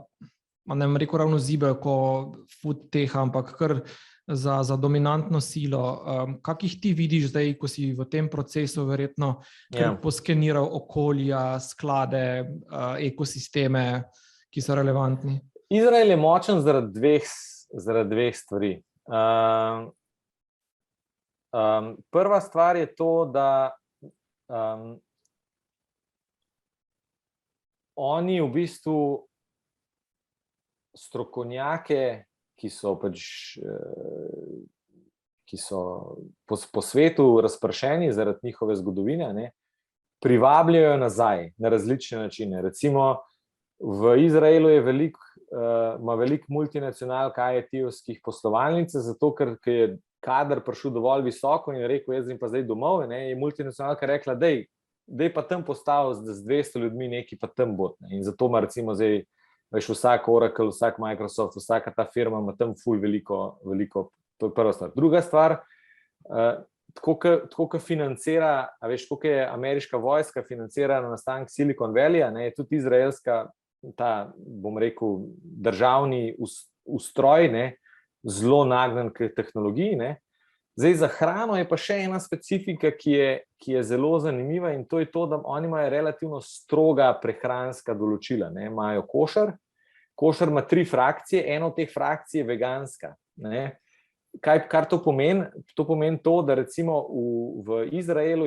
ne bom rekel ravno zibelko food techa, ampak kar za dominantno silo. Kakih ti vidiš zdaj, ko si v tem procesu verjetno poskeniral okolja, sklade, ekosisteme, ki so relevantni? Izrael je močen zaradi dveh stvari. Prva stvar je to, da oni v bistvu strokovnjake, ki so po svetu razpršeni zaradi njihove zgodovine, privabljajo nazaj na različne načine. Recimo v Izraelu ima veliko multinacionalk IT-ovskih poslovalnic, zato ker je kader prišel dovolj visoko in je rekel, jaz pa zdaj domov, je multinacionalka rekla, dej pa tam postavil z 200 ljudmi neki pa tam bot. In zato ima recimo zdaj, veš, vsak Oracle, vsak Microsoft, vsaka ta firma ima tam ful veliko, to je prva stvar. Druga stvar, tako kot financira, a veš, koliko je ameriška vojska financira na nastanek Silicon Valley, je tudi izraelska, ta, bom rekel, državni ustroj, zelo nagnan k tehnologiji. Zdaj, za hrano je pa še ena specifika, ki je zelo zanimiva in to je to, da oni imajo relativno stroga prehranska določila. Imajo košer. Košer ima 3 frakcije, ena od teh frakcij je veganska. Kar to pomeni? To pomeni to, da recimo v Izraelu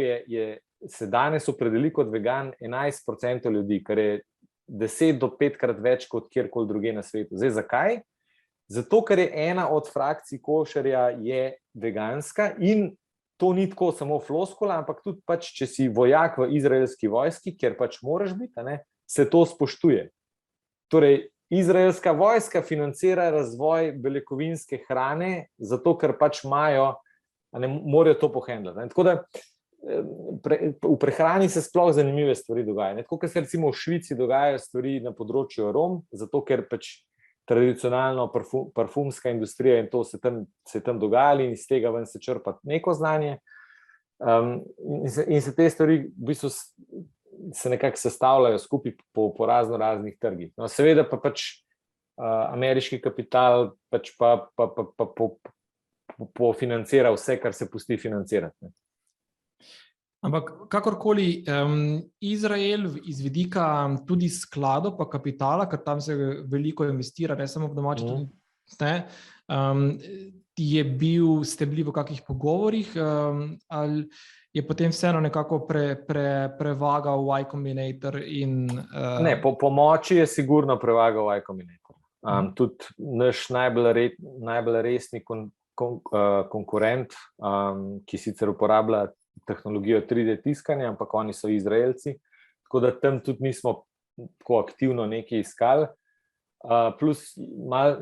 se danes opredeli kot vegan 11% ljudi, kar je 10 do 5-krat več kot kjerkoli druge na svetu. Zdaj, zakaj? Zato, ker je ena od frakcij košerja je veganska in to ni tako samo floskula, ampak tudi pač, če si vojak v izraelski vojski, kjer pač moraš biti, se to spoštuje. Torej, izraelska vojska financira razvoj beljakovinske hrane, zato ker pač morajo to pohendlati. Tako da v prehrani se sploh zanimive stvari dogajajo. Tako, ker se recimo v Švici dogajajo stvari na področju arom, zato ker pač tradicionalno parfumska industrija in to se tam dogajali in iz tega ven se črpa neko znanje. In se te stvari v bistvu se nekako sestavljajo skupaj po raznih trgih. No, seveda pa pač ameriški kapital pač pa financira vse, kar se pusti financirati. Ampak kakorkoli, Izrael iz vidika tudi skladov pa kapitala, ker tam se veliko investira, ne samo v domači, tudi ste bili v kakih pogovorih, ali je potem vseeno nekako prevagal Y Combinator in... Ne, po moči je sigurno prevagal Y Combinator. Tudi naš najbolj resni konkurent, ki sicer uporablja tehnologijo 3D tiskanja, ampak oni so Izraelci, tako da tam tudi nismo tako aktivno nekaj iskali. Plus,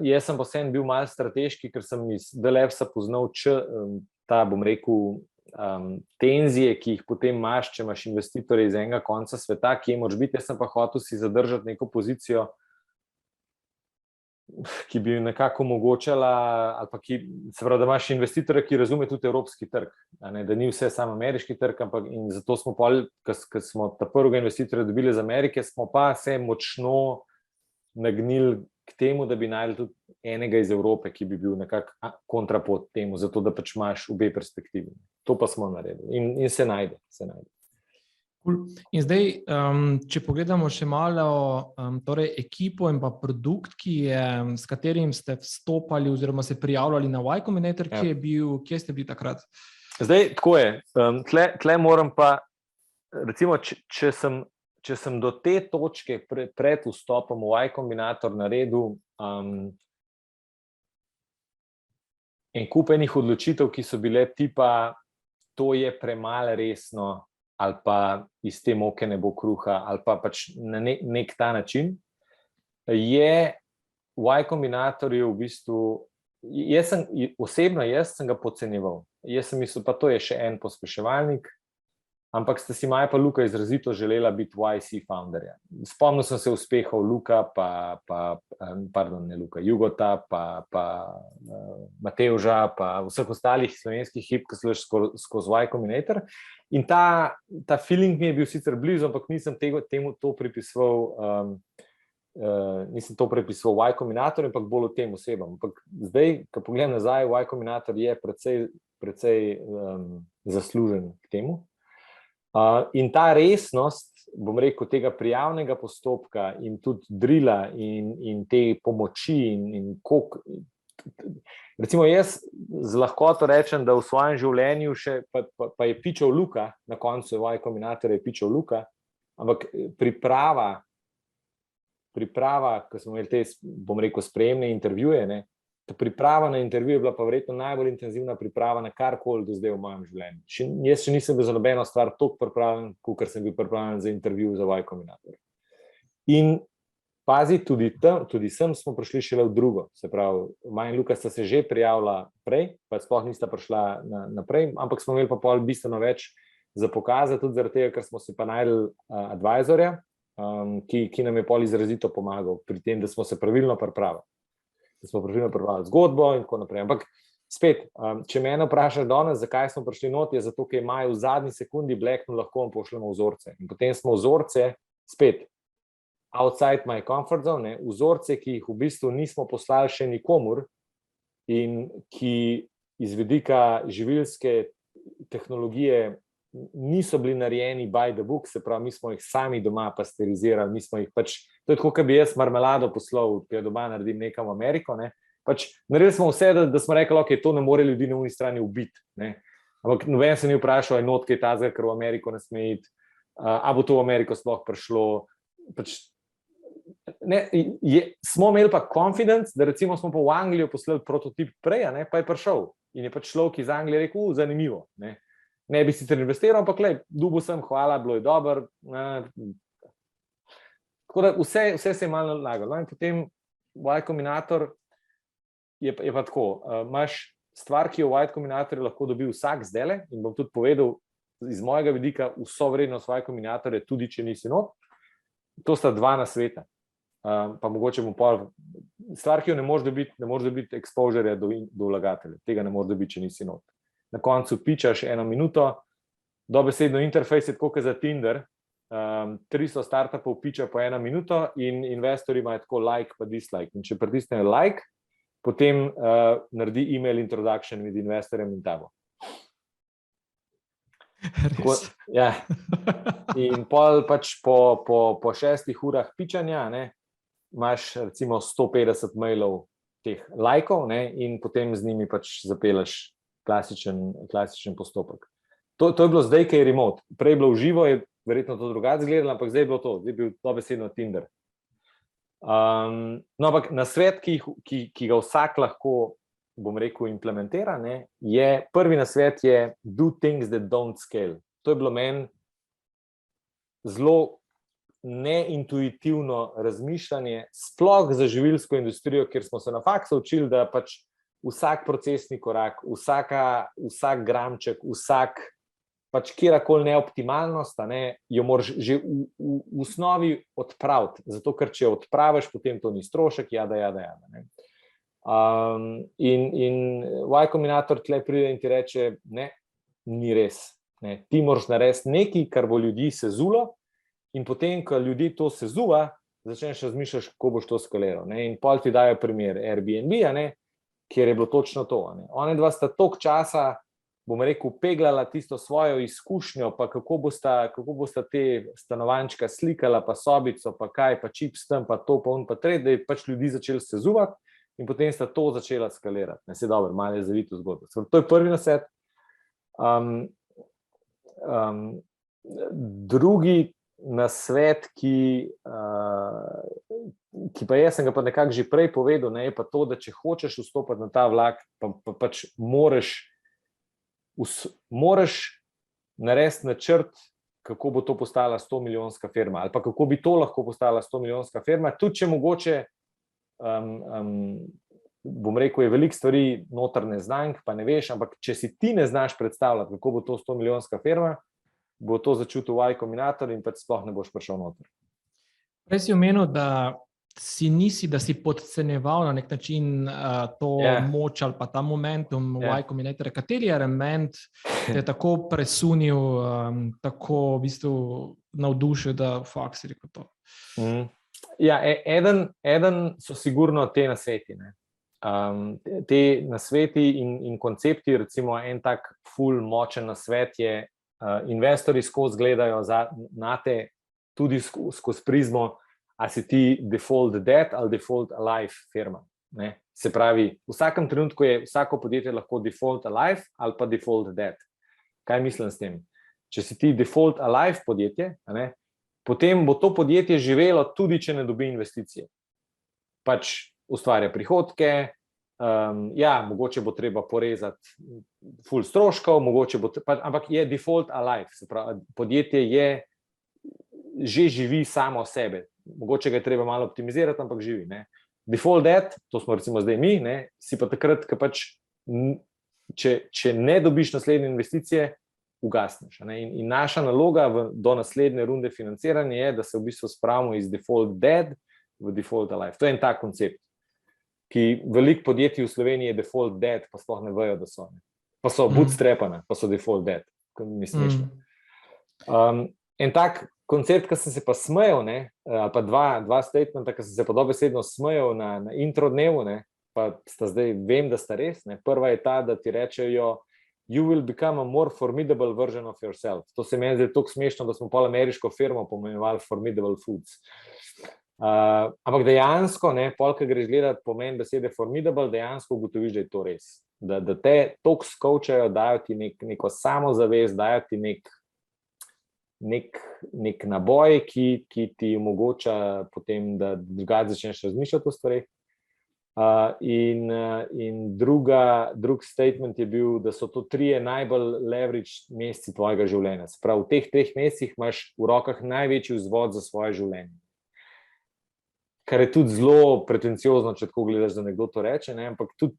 jaz sem posebej bil malo strateški, ker sem iz Delevsa poznal ta, bom rekel, tenzije, ki jih potem imaš, če imaš investitorje iz enega konca sveta, kje moraš biti. Jaz sem pa hotel si zadržati neko pozicijo, ki bi nekako omogočala, ali pa se pravi, da imaš investitorja, ki razume tudi evropski trg, da ni vse samo ameriški trg, ampak in zato smo pa, ko smo ta prvega investitorja dobili iz Amerike, smo pa se močno nagnili k temu, da bi našli tudi enega iz Evrope, ki bi bil nekako kontrapod temu, zato da pač imaš obe perspektivi. To pa smo naredili in se najde. In zdaj, če pogledamo še malo torej ekipo in pa produkt, s katerim ste vstopali oziroma se prijavljali na Y Combinator, kje ste bili takrat? Zdaj, tako je. Tle moram pa, recimo, če sem do te točke pred vstopom v Y Combinator naredil en kup enih odločitev, ki so bile tipa, to je premalo resno, ali pa iz te moke ne bo kruha, ali pa pač na nek ta način, je v Y Combinatorju v bistvu, osebno sem ga podcenjeval. Jaz sem mislil, pa to je še en pospeševalnik, ampak sta si Maja pa Luka izrazito želela biti YC founderja. Spomnil sem se uspehov Luka, ne Luka, Jugota, pa Matevža, pa vseh ostalih slovenskih hip, ki so skozi Y Combinator. In ta feeling mi je bil sicer blizu, ampak nisem to pripisoval nisem to prepisoval v Y Combinator, ampak bolj o tem osebam. Ampak zdaj, ko pogledam nazaj, Y Combinator je precej zaslužen k temu. In ta resnost, bom rekel, tega prijavnega postopka in tudi drila in te pomoči in koliko. Recimo jaz z lahkoto rečem, da v svojem življenju še, pa je pičal Luka, na koncu Y Combinator je pičal Luka, ampak priprava, ko smo imeli te, bom rekel, sprejemne intervjuje, ne, ta priprava na intervju je bila pa verjetno najbolj intenzivna priprava na karkoli do zdaj v mojem življenju. Jaz še nisem bil za nobeno stvar toliko pripravljen, kot sem bil pripravljen za intervju za Y Combinator. In pazi, tudi sem smo prišli šele v drugo, se pravi, Maja in Luka sta se že prijavila prej, pa sploh nista prišla naprej, ampak smo imeli pa pol bistveno več za pokazati, tudi zaradi tega, ker smo si pa najdel advisorja, ki nam je pol izrazito pomagal pri tem, da smo se pravilno pripravili. Da smo pravilno pripravili zgodbo in tako naprej. Ampak spet, če mene vprašaš danes, zakaj smo prišli not, je zato, ker je Maj v zadnji sekundi bleknil, lahko vam pošljemo vzorce. In potem smo vzorce, spet, outside my comfort zone, vzorce, ki jih v bistvu nismo poslali še nikomur in ki iz vidika živilske tehnologije niso bili narejeni by the book, se pravi, mi smo jih sami doma pasterizirali, mi smo jih pač, to je tako, kot bi jaz marmelado poslal, ki jo doma naredim nekam v Ameriko, ne, pač naredili smo vse, da smo rekli, ok, to ne more ljudi na uni strani ubiti, ne, ampak noben se ni vprašal, je not, kaj tazga, ker v Ameriko ne sme iti, a bo to v Ameriko sploh prišlo, pač, ne, smo imeli pa confidence, da recimo smo pa v Anglijo poslali prototip prej, ne, pa je prišel in je pač človek iz Anglije rekel, zanimivo, ne bi sicer investiral, ampak dobil sem, hvala, bilo je dobro. Tako da vse se je malo nalagalo. In potem Y Combinator je pa tako, imaš stvar, ki jo v Y Combinatorju lahko dobi vsak zdajle, in bom tudi povedal iz mojega vidika vso vrednost Y Combinatorja, tudi če nisi not. To sta dva nasveta. Pa mogoče bom pol, stvar, ki jo ne moreš dobiti exposureja do vlagatelja. Tega ne moreš dobiti, če nisi not. Na koncu pičaš 1 minuto, dobesedno interfejs je tako, kot za Tinder, 300 startupov piča po 1 minuto in investorji imajo tako like pa dislike. In če pritisnejo like, potem naredi email introduction med investorjem in tabo. Tako, ja. In pol pač po 6 urah pičanja, ne, imaš recimo 150 mailov teh lajkov, ne, in potem z njimi pač zapeleš klasičen postopek. To je bilo zdaj, ki je remote. Prej je bilo v živo, je verjetno to drugače izgledalo, ampak zdaj je bilo to, zdaj je bil dobesedno Tinder. No, ampak nasvet, ki ga vsak lahko, bom rekel, implementira, ne, prvi nasvet je do things that don't scale. To je bilo meni zelo neintuitivno razmišljanje, sploh za živilsko industrijo, kjer smo se na faksu učili, da pač vsak procesni korak, vsak gramček, pač kjerakoli neoptimalnost, jo moraš že v osnovi odpraviti, zato ker če jo odpraviš, potem to ni strošek, jada. Ne. In Y Combinator tle pride in ti reče, ne, ni res. Ne. Ti moraš narediti nekaj, kar bo ljudi sezulo, in potem, ko ljudi to sezuva, začneš razmišljati, kako boš to skaliral. In pol ti dajo primer Airbnb, kjer je bilo točno to. One dva sta toliko časa, bom rekel, peglala tisto svojo izkušnjo, pa kako bosta te stanovančka slikala, pa sobico, pa kaj, pa čips tam, pa to, pa on, pa tret, da je pač ljudi začeli sezuvati in potem sta to začela skalirati. Se dobro, malo je zavito zgodbo. To je prvi nasvet. Drugi nasvet, ki pa jaz sem ga pa nekako že prej povedal, ne, je pa to, da če hočeš vstopiti na ta vlak, pa pač moraš narediti načrt, kako bo to postala 100-milijonska firma, ali pa kako bi to lahko postala 100-milijonska firma, tudi če mogoče, bom rekel, je veliko stvari noter neznank, pa ne veš, ampak če si ti ne znaš predstavljati, kako bo to 100-milijonska firma, bo to začutil Y Combinator in pač sploh ne boš prišel noter. Prej si omenil, da si podcenjeval na nek način to moč ali pa ta momentum Y Combinatorja. Kateri element te je tako presunil, tako v bistvu navdušil, da fakt si rekel to? Ja, eden so sigurno te nasveti, ne. Te nasveti in koncepti, recimo en tak ful močen nasvet je, investorji skozi gledajo nate tudi skozi prizmo, a si ti default dead ali default alive firma. Ne? Se pravi, v vsakem trenutku je vsako podjetje lahko default alive ali pa default dead. Kaj mislim s tem? Če si ti default alive podjetje, ne, potem bo to podjetje živelo tudi, če ne dobi investicije. Pač ustvarja prihodke, mogoče bo treba porezati ful stroškov, ampak je default alive, se pravi, podjetje že živi samo sebe. Mogoče ga je treba malo optimizirati, ampak živi. Ne? Default dead, to smo recimo zdaj mi, ne? Si pa takrat, ko pač, če ne dobiš naslednje investicije, ugasneš. Ne? In naša naloga do naslednje runde financiranja je, da se v bistvu spravimo iz default dead v default alive. To je en tak koncept, ki veliko podjetij v Sloveniji je default dead, pa sploh ne vejo, da so. Ne? Pa so bootstrapane, pa so default dead. Mislim. En tak koncept, ki sem se pa smejal, ne, ali pa dva statementa, ki sem se pa dobesedno smejal na intro dnevu, ne, pa sta zdaj, vem, da sta res. Ne. Prva je ta, da ti rečejo, you will become a more formidable version of yourself. To se meni zdaj toliko smešno, da smo pol ameriško firmo pomenjevali Formidable Foods. Ampak dejansko, ne, pol, ki greš gledati pomen besede formidable, dejansko ugotoviš, da je to res. Da te toliko skočajo, dajo ti neko samozavest, dajo ti nek naboj, ki ti omogoča potem, da drugače začneš razmišljati o stvareh. In drug statement je bil, da so to 3 najbolj leverage meseci tvojega življenja. Se pravi, v teh 3 mesecih imaš v rokah največji vzvod za svoje življenje. Kar je tudi zelo pretenciozno, če tako gledaš, da nekdo to reče, ne? Ampak tudi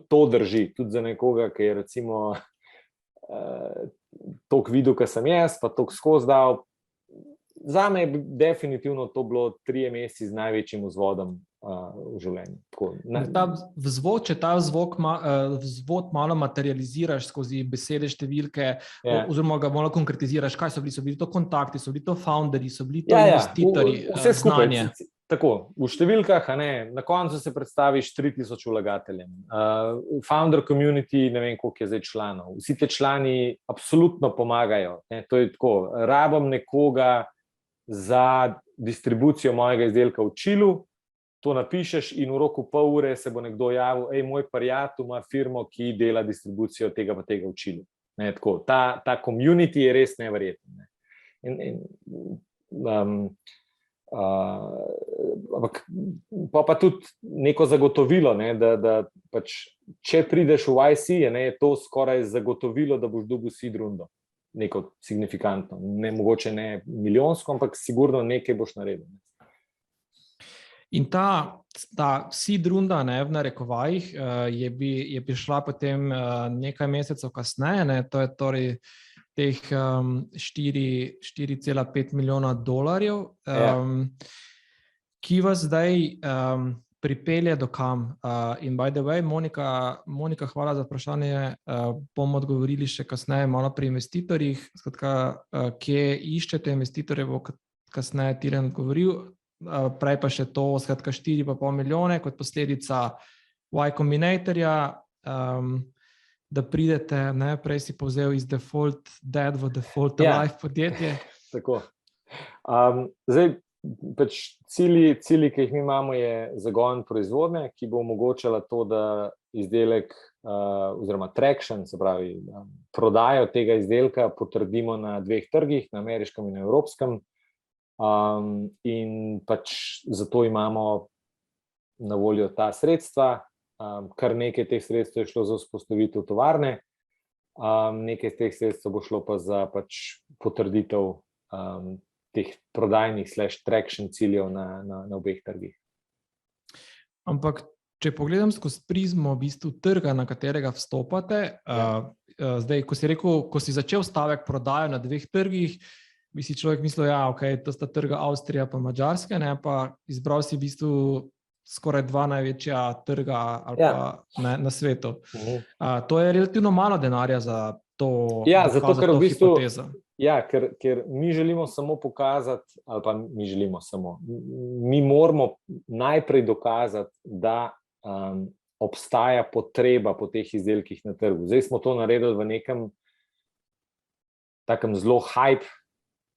to drži, tudi za nekoga, ki je recimo toliko videl, kar sem jaz, pa toliko skozi dal. Zame je definitivno to bilo 3 meseci z največjim vzvodom v življenju. Če ta vzvod malo materializiraš skozi besede, številke, oziroma ga malo konkretiziraš, kaj so bili to kontakti, so bili to founderji, so bili to investitorji, vse skupaj, znanje. Tako, v številkah, na koncu se predstaviš 3000 vlagateljem. Founder community, ne vem, koliko je zdaj članov. Vsi te člani absolutno pomagajo. To je tako, rabim nekoga za distribucijo mojega izdelka v Čilu, to napišeš in v roku pol ure se bo nekdo javil, moj prijatelj ima firmo, ki dela distribucijo tega pa tega v Čilu. Tako, ta community je res neverjeten. Ampak pa tudi neko zagotovilo, da pač, če prideš v YC, je to skoraj zagotovilo, da boš dobil seed rundo. Neko signifikantno. Mogoče ne milijonsko, ampak sigurno nekaj boš naredil. In ta seed runda, v narekovajih, je prišla potem nekaj mesecev kasneje, to je torej teh 4,5 milijona dolarjev, ki vas zdaj pripelje do kam. In by the way, Monika, hvala za vprašanje, bomo odgovorili še kasneje malo pri investitorjih, skratka, kje iščete investitorje, bo kasneje Tilen odgovoril, prej pa še to, skratka 4,5 milijone kot posledica Y Combinatorja, da pridete, prej si povzel iz default dead v default alive podjetje. Tako. Zdaj, pač cilji, ki jih mi imamo, je zagon proizvodnje, ki bo omogočala to, da izdelek oziroma traction, se pravi prodajo tega izdelka, potrdimo na 2 trgih, na ameriškem in na evropskem. In pač zato imamo na voljo ta sredstva. Kar nekaj teh sredstev je šlo za vzpostavitev tovarne, nekaj teh sredstev bo šlo pa za pač potrditev teh prodajnih /traction ciljev na obeh trgih. Ampak, če pogledam skozi prizmo v bistvu trga, na katerega vstopate, zdaj, ko si rekel, ko si začel stavek prodajo na 2 trgih, bi si človek mislil, okay, to sta trga Avstrija pa Madžarska, ne, pa izbral si v bistvu skoraj 2 največja trga ali pa na svetu. To je relativno malo denarja za to, zato, ker v bistvu, hipotezo. Ker mi želimo samo pokazati, ali pa mi moramo najprej dokazati, da obstaja potreba po teh izdelkih na trgu. Zdaj smo to naredili v nekem takem zelo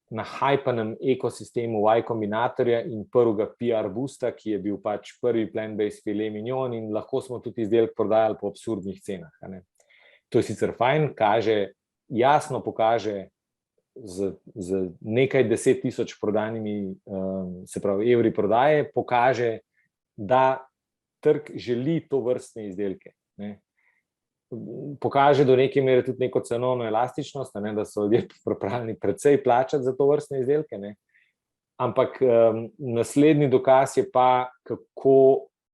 nahajpanem ekosistemu Y Combinatorja in prvega PR boosta, ki je bil pač prvi plant-based filet mignon in lahko smo tudi izdelek prodajali po absurdnih cenah. To je sicer fajn, jasno pokaže z nekaj 10,000 prodanimi, se pravi evri prodaje, pokaže, da trg želi to vrstne izdelke. Pokaže do neke mere tudi neko cenovno elastičnost, da so ljudje pripravljeni precej plačati za to vrstne izdelke. Ampak naslednji dokaz je pa,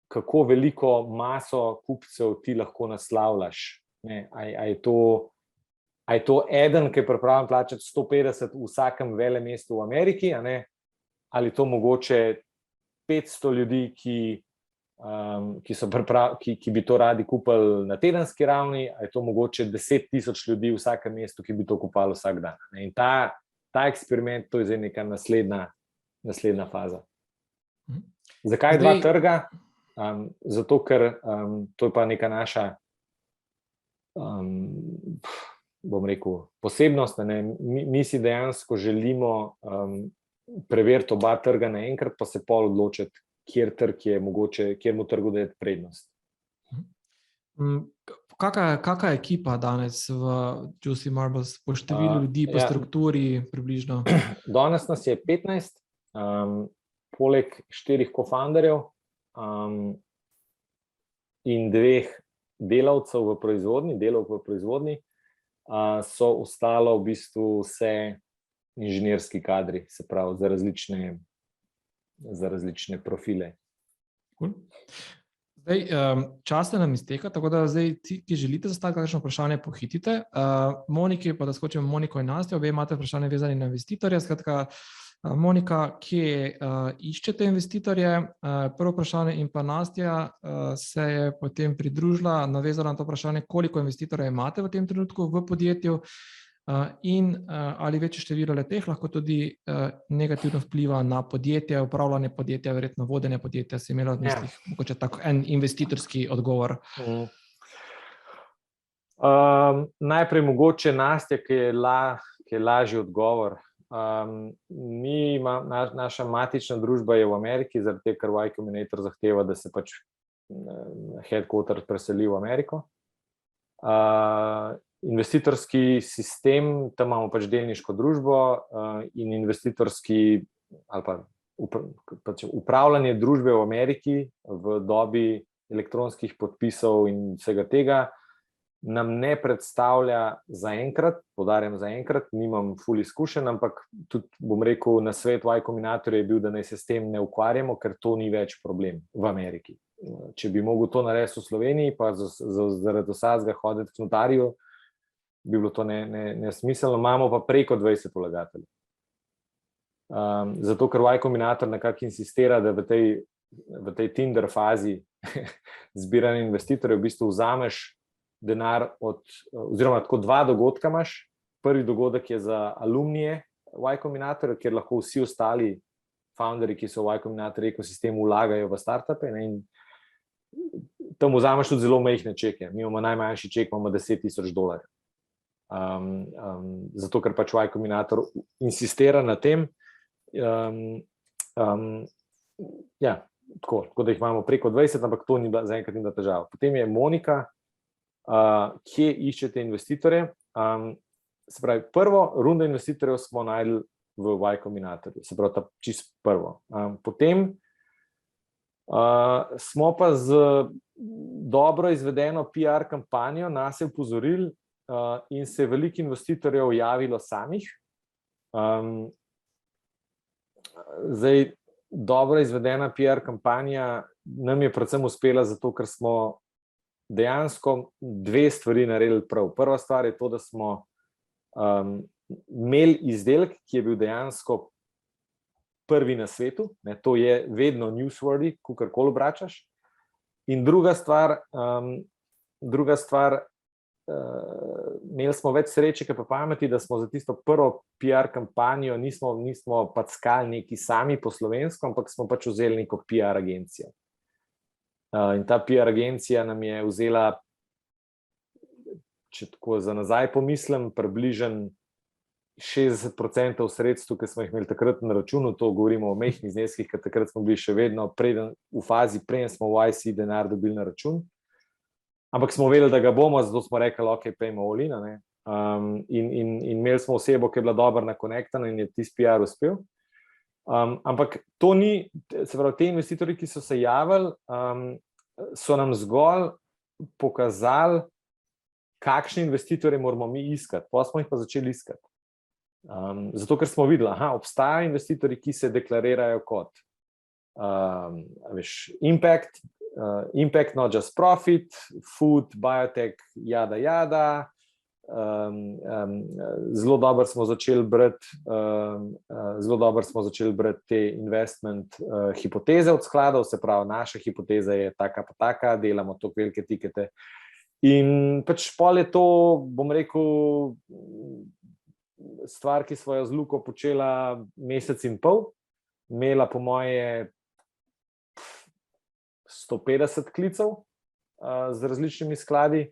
kako veliko maso kupcev ti lahko naslavljaš. A je to eden, ki je pripravljen plačati 150 v vsakem velemestu v Ameriki, ali to mogoče 500 ljudi, ki bi to radi kupili na tedenski ravni, ali je to mogoče 10,000 ljudi v vsakem mestu, ki bi to kupili vsak dan. In ta eksperiment, to je zdaj neka naslednja faza. Zakaj 2 trga? Zato, ker to je pa neka naša, bom rekel, posebnost. Mi si dejansko želimo preveriti oba trga naenkrat, pa se pol odločiti, kjer mu trgu dati prednost. Kakšna je ekipa danes v Juicy Marbles, po številu ljudi, po strukturi približno? Danes nas je 15, poleg 4 co-founderjev in 2 delavcev v proizvodnji, so ostalo v bistvu vse inženirski kadri, se pravi za različne profile. Zdaj, čas se nam izteka, tako da zdaj, ki želite zastaviti kakšno vprašanje, pohitite. Moniki, pa da skočimo Moniko in Nastjo, obe imate vprašanje vezane na investitorje. Skratka, Monika, kje iščete investitorje? Prvo vprašanje, in pa Nastja se je potem pridružila, navezala na to vprašanje, koliko investitorjev imate v tem trenutku v podjetju in ali večje število le-teh lahko tudi negativno vpliva na podjetje, upravljanje podjetja, verjetno vodenje podjetja. Si imela v mislih mogoče tako en investitorski odgovor? Najprej mogoče Nastja, ki je lažji odgovor. Naša matična družba je v Ameriki, zaradi tega, ker Y Combinator zahteva, da se pač headquarter preseli v Ameriko. Investitorski sistem, tam imamo pač delniško družbo in investitorski ali pa upravljanje družbe v Ameriki v dobi elektronskih podpisov in vsega tega nam ne predstavlja zaenkrat, poudarjam zaenkrat, nimam ful izkušenj, ampak tudi, bom rekel, nasvet Y Combinatorja je bil, da naj se s tem ne ukvarjamo, ker to ni več problem v Ameriki. Če bi mogel to narediti v Sloveniji, pa zaradi vsakega hoditi k notarju, bi bilo to nesmiselno. Imamo pa preko 20 vlagateljev. Zato, ker Y Combinator nekako insistira, da v tej Tinder fazi zbiranja investitorjev v bistvu vzameš denar oziroma tako 2 dogodka imaš. Prvi dogodek je za alumnije Y Combinatorja, kjer lahko vsi ostali founderji, ki so v Y Combinator ekosistemu, vlagajo v startupe, in tam vzameš tudi zelo majhne čeke. Mi imamo najmanjši ček, imamo $10,000. Zato, ker pač Y Combinator insistira na tem. Tako da jih imamo preko 20, ampak to zaenkrat ni bila težava. Potem je Monika, kje iščete investitorje. Se pravi, prvo rundo investitorjev smo našli v Y Combinatorju, se pravi, čisto prvo. Potem smo pa z dobro izvedeno PR kampanjo nas je upozorili in se je veliko investitorjev javilo samih. Zdaj, dobro izvedena PR kampanja nam je predvsem uspela zato, ker smo dejansko dve stvari naredili prav. Prva stvar je to, da smo imeli izdelek, ki je bil dejansko prvi na svetu, ne, to je vedno newsworthy, kakorkoli obračaš. In druga stvar, imeli smo več sreče, kot pa pameti, da smo za tisto prvo PR kampanjo nismo packali neki sami po slovensko, ampak smo pač vzeli neko PR agencijo. In ta PR agencija nam je vzela, če tako za nazaj pomislim, približno 60% sredstev, ki smo jih imeli takrat na računu, to govorimo o majhnih zneskih, ker takrat smo bili še vedno v fazi, preden smo v YC denar dobili na račun. Ampak smo vedeli, da ga bomo, zato smo rekli, ok, pejmo all in. In imeli smo osebo, ki je bila dobro nakonektana in je tisti PR uspel. Ampak to ni, se pravi, te investitorji, ki so se javili, so nam zgolj pokazali, kakšne investitorje moramo mi iskati. Potem smo jih pa začeli iskati. Zato, ker smo videli, obstajajo investitorji, ki se deklarirajo kot impact, not just profit, food, biotech, jada. Zelo dobro smo začeli brati te investment hipoteze od skladov, se pravi, naša hipoteza je taka pa taka, delamo toliko velike tikete. In pač pol je to, bom rekel, stvar, ki smo jo z Luko počela mesec in pol, imela po moje 150 klicev z različnimi skladi,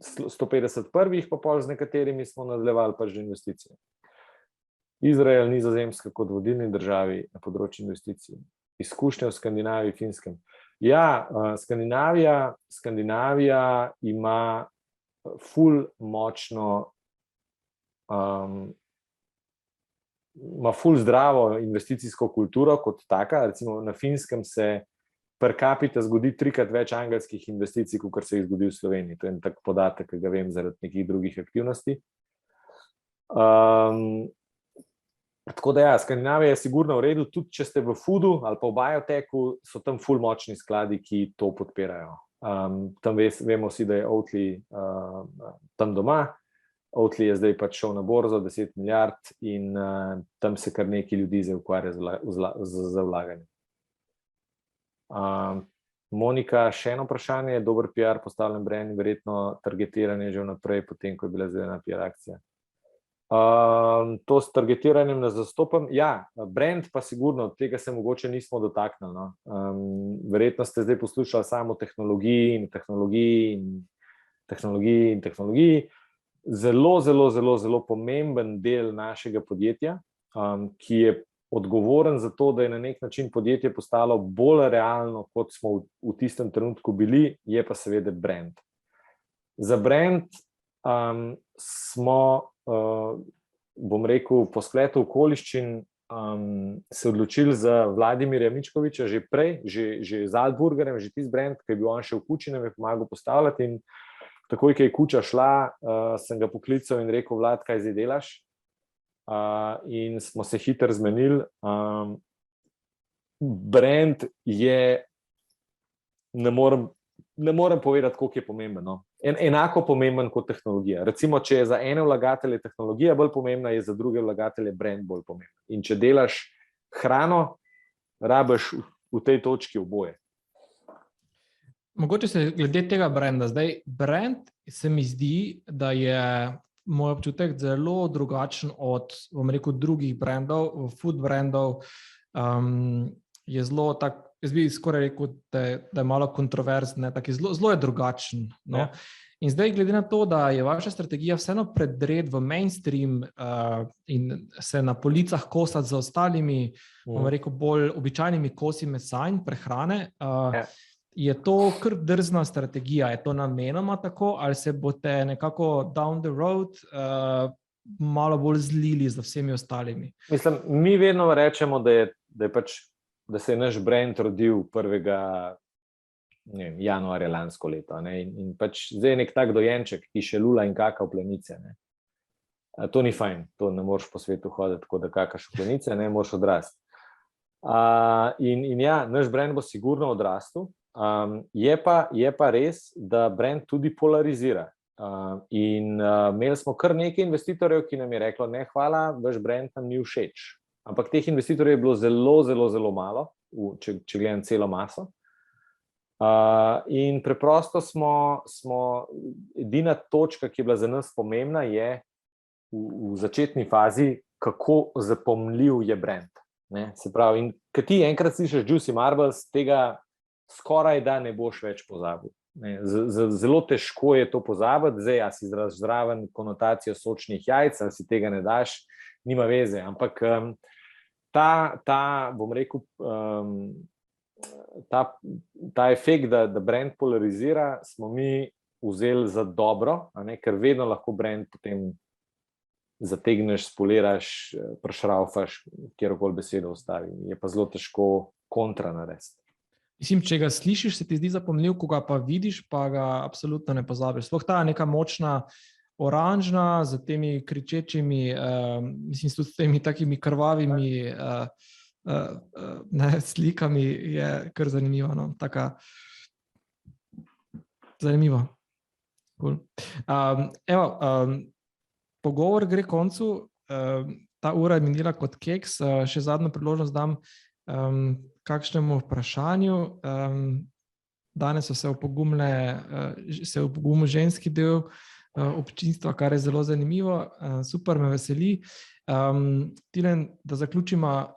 150 prvih, pa pol z nekaterimi smo nadaljevali pač investicije. Izrael, Nizozemska kot vodilni državi na področju investicij. Izkušnje v Skandinaviji, Finskem. Ja, Skandinavija ima ful močno, ima ful zdravo investicijsko kulturo kot taka. Recimo na Finskem se per capita zgodi 3-krat več angelskih investicij, kot se jih zgodi v Sloveniji. To je en tak podatek, ki ga vem zaradi nekih drugih aktivnosti. Tako da ja, Skandinavija je sigurno v redu, tudi če ste v foodu ali pa v biotechu, so tam ful močni skladi, ki to podpirajo. Tam vemo vsi, da je Oatly tam doma. Oatly je zdaj pač šel na borzo 10 milijard in tam se kar nekaj ljudi zdaj ukvarja z vlaganjem. Monika, še eno vprašanje, dober PR postavljen brand in verjetno targetiranje že vnaprej, potem, ko je bila zdaj ena PR akcija. To s targetiranjem ne zastopam. Ja, brand pa sigurno, tega se mogoče nismo dotaknili. No. Verjetno ste zdaj poslušali samo o tehnologiji. Zelo pomemben del našega podjetja, ki je odgovoren za to, da je na nek način podjetje postalo bolj realno, kot smo v tistem trenutku bili, je pa seveda brand. Za brand smo, bom rekel, po spletu okoliščin se odločili za Vladimirja Mičkoviča že prej, že z Altburgerjem, že tisti brand, ki je bil on še v kući, nam je pomagal postavljati in takoj, ko je kuća šla, sem ga poklical in rekel, Vlad, kaj zdaj delaš? In smo se hitro zmenili. Brand je, ne morem povedati, koliko je pomemben. No? Enako pomemben kot tehnologija. Recimo, če je za ene vlagatelje tehnologija bolj pomembna, je za druge vlagatelje brand bolj pomemben. In če delaš hrano, rabiš v tej točki oboje. Mogoče se glede tega branda. Zdaj, brand se mi zdi, da je moj občutek zelo drugačen od, bom rekel, drugih brandov, food brandov. Je zelo tak, jaz bi skoraj rekel, da je malo kontroverzen, zelo je drugačen. No? Ja. In zdaj, glede na to, da je vaša strategija vseeno predred v mainstream in se na policah kosati z ostalimi, bom rekel, bolj običajnimi kosi mesa in prehrane, je to kar drzna strategija? Je to namenoma tako, ali se boste nekako down the road malo bolj zlili z vsemi ostalimi? Mislim, mi vedno rečemo, da se je naš brand rodil 1. januarja lansko leto. In pač zdaj je nek tak dojenček, ki še lula in kaka v plenice. To ni fajn, to ne moreš po svetu hoditi, tako da kakaš v plenice, ne moreš odrasti. In ja, naš brand bo sigurno odrastel. Je pa res, da brand tudi polarizira. In imeli smo kar nekaj investitorjev, ki nam je reklo, ne hvala, vaš brand nam ni všeč. Ampak teh investitorjev je bilo zelo, zelo, zelo malo, če gledam celo maso. In preprosto smo edina točka, ki je bila za nas pomembna, je v začetni fazi, kako zapomljiv je brand. Se pravi, in ko ti enkrat slišiš Juicy Marbles, tega skoraj da ne boš več pozabil. Zelo težko je to pozabiti, zdaj, a si zraven konotacijo sočnih jajc, ali si tega ne daš, nima veze, ampak bom rekel, ta efekt, da brand polarizira, smo mi vzeli za dobro, ker vedno lahko brand potem zategneš, spoliraš, prešraufaš, kjerokoli besedo ostavi. Je pa zelo težko kontra narediti. Mislim, če ga slišiš, se ti zdi zapomljiv, ko ga pa vidiš, pa ga absolutno ne pozabiš. Sploh ta neka močna oranžna, z temi kričečimi, mislim, tudi s temi takimi krvavimi slikami je kar zanimivo. No? Taka zanimivo. Cool. Pogovor gre koncu, ta ura je minila kot keks, še zadnjo priložnost dam kakšnemu vprašanju. Danes so se opogumil ženski del občinstva, kar je zelo zanimivo, super, me veseli. Tilen, da zaključimo,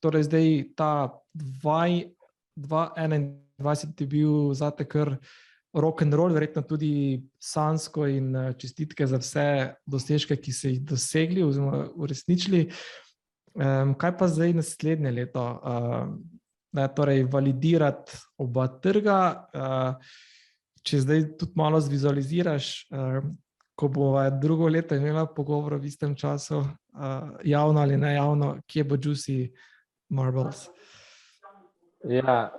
torej zdaj ta 2021 je bil zate kar rock and roll, verjetno tudi sanjsko, in čestitke za vse dosežke, ki so jih dosegli oziroma uresničili. Kaj pa zdaj naslednje leto? Torej validirati oba trga, če zdaj tudi malo zvizualiziraš, ko bova drugo leto imela pogovor v istem času, javno ali nejavno, kje bo Juicy Marbles? Ja,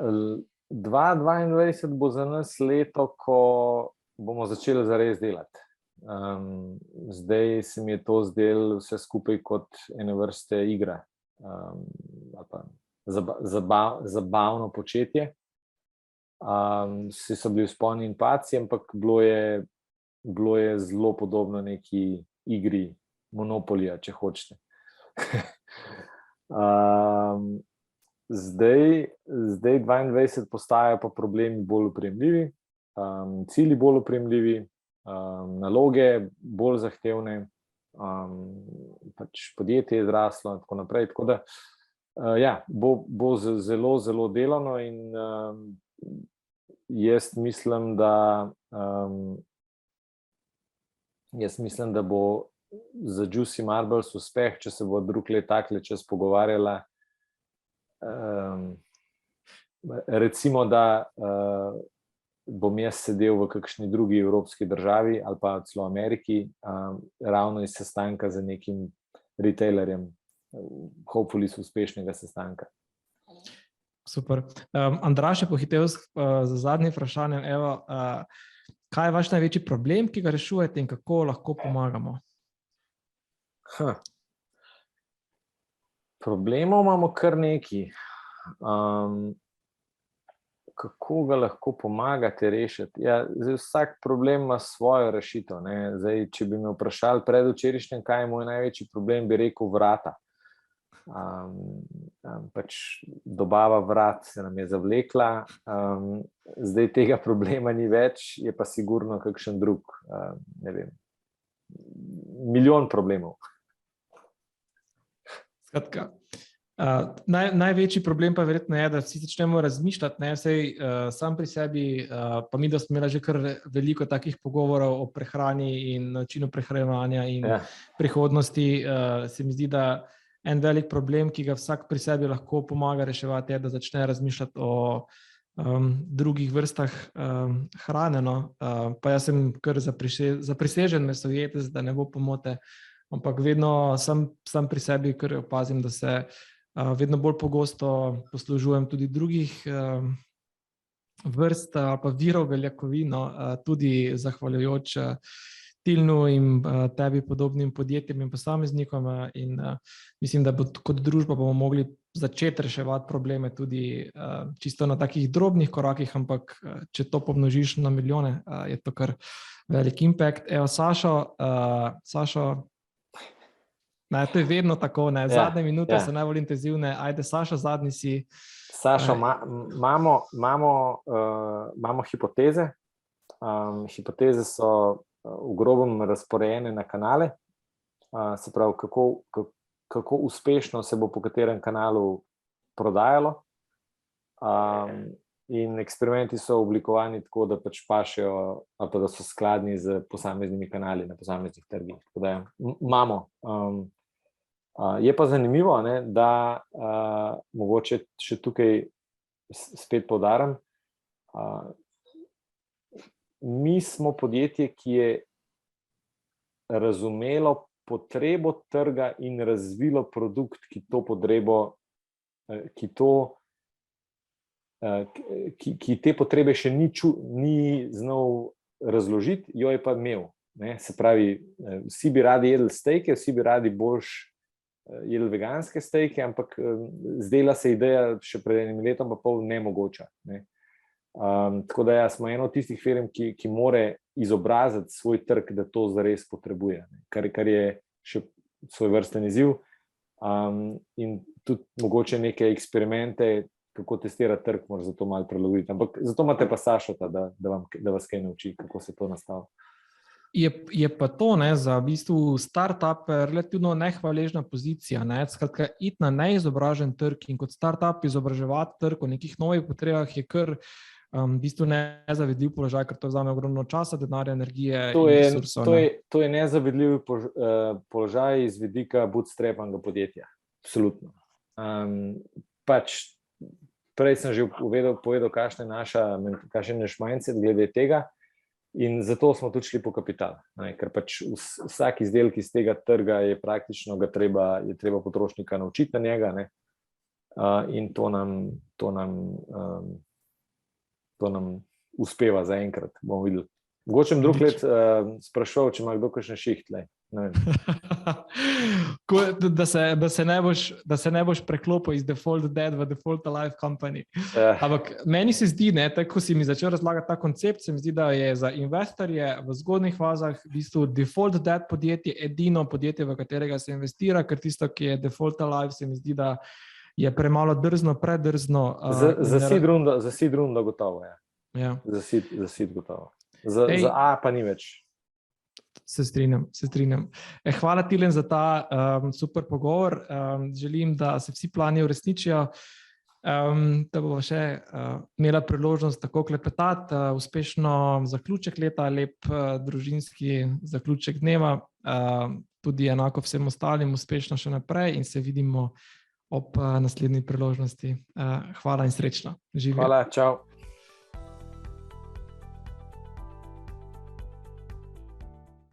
2022 bo za nas leto, ko bomo začeli zares delati. Zdaj se mi je to zdelo vse skupaj kot ene vrste igra, ali pa zabavno početje. Vsi so bili vzponi in padci, ampak bilo je zelo podobno neki igri Monopolija, če hočete. Zdaj 2022 postajajo pa problemi bolj opremljivi, cilji bolj opremljivi, naloge bolj zahtevne, pač podjetje je zraslo in tako naprej. Tako da ja, bo zelo, zelo delovno in jaz mislim, da bo za Juicy Marbles uspeh, če se bo drug let takle čas pogovarjala. Recimo, da bom jaz sedel v kakšni drugi evropski državi ali pa celo Ameriki, ravno iz sestanka z nekim retailerjem, hopefully z uspešnega sestanka. Super. Andraž je pohitev za zadnje vprašanje. Evo, kaj je vaš največji problem, ki ga rešujete in kako lahko pomagamo? Problemov imamo kar nekaj. Kako ga lahko pomagate rešiti? Ja, zdaj vsak problem ima svojo rešitev. Zdaj, če bi me vprašali predvčerajšnjem, kaj je moj največji problem, bi rekel vrata. Pač dobava vrat se nam je zavlekla. Zdaj tega problema ni več, je pa sigurno kakšen drug, ne vem, milijon problemov. Skratka, največji problem pa verjetno je, da vsi začnemo razmišljati, sam pri sebi, pa mi, da smo imeli že kar veliko takih pogovorov o prehrani in načinu prehranjevanja in prihodnosti, se mi zdi, da en velik problem, ki ga vsak pri sebi lahko pomaga reševati, je, da začne razmišljati o drugih vrstah hrane. No. Pa jaz sem kar zaprisežen mesojedec, da ne bo pomote, ampak vedno sam pri sebi kar opazim, da se vedno bolj pogosto poslužujem tudi drugih vrst ali pa virov beljakovin, tudi zahvaljujoč Tilnu in tebi podobnim podjetjem in posameznikom, in mislim, da kot družba bomo mogli začeti reševati probleme tudi čisto na takih drobnih korakih, ampak če to pomnožiš na milijone, je to kar velik impact. Evo, Sašo, ne, to je vedno tako, ne, zadnje minute so najbolj intenzivne, ajde, Sašo, zadnji si. Sašo, imamo hipoteze. Hipoteze so v grobem razporejene na kanale, se pravi, kako uspešno se bo po katerem kanalu prodajalo. In eksperimenti so oblikovani tako, da pač pašejo, ali pa da so skladni z posameznimi kanali na posameznih trgih. Tako da imamo. Je pa zanimivo, ne, da mogoče še tukaj spet poudarim, mi smo podjetje, ki je razumelo potrebo trga in razvilo produkt, ki to potrebo, ki te potrebe še ni znal razložiti, jo je pa imel. Ne? Se pravi, vsi bi radi jedli stejke, vsi bi radi boljš jedli veganske stejke, ampak zdela se ideja še pred enim letom pa pol nemogoča. Ne? Tako da smo eno od tistih firm, ki more izobraziti svoj trg, da to zares potrebuje, kar je še svoj vrsten izziv, in tudi mogoče neke eksperimente, kako testirati trg, moraš zato malo prilagoditi. Ampak zato imate pa Sašota, da vas kaj nauči, kako se to nastavi. Je pa to, ne, za v bistvu startup relativno nehvaležna pozicija, ne, skratka, iti na neizobražen trg in kot startup izobraževati trg o nekih novih potrebah je kar v bistvu nezavidljiv položaj, ker to vzame ogromno časa, denarja, energije in resursov. To je nezavidljiv položaj iz vidika bootstrapanga podjetja. Absolutno. Prej sem že povedal, kakšen je naš mindset glede tega. In zato smo tudi šli po kapital, ker pač vsak izdelek iz tega trga je praktično je treba potrošnika naučiti na njega, ne? In to nam uspeva zaenkrat, bomo videli. Mogoče drug let sprašal, če ima kdo kakšen šiht. Da se ne boš preklopil iz Default Dead v Default Alive company. Ampak meni se zdi, ne, tako si mi začel razlagati ta koncept, se mi zdi, da je za investorje v zgodnjih fazah v bistvu Default Dead podjetje edino podjetje, v katerega se investira, ker tisto, ki je Default Alive, se mi zdi, da je premalo drzno, predrzno. Za seed rundo gotovo, ja. Za seed gotovo. Za A pa ni več. Se strinjam. Hvala Tilen za ta super pogovor. Želim, da se vsi plani uresničijo, da bomo še imela priložnost tako klepetati. Uspešno zaključek leta, lep družinski zaključek dneva, tudi enako vsem ostalim uspešno še naprej in se vidimo ob naslednji priložnosti. Hvala in srečno. Živjo. Hvala, čau.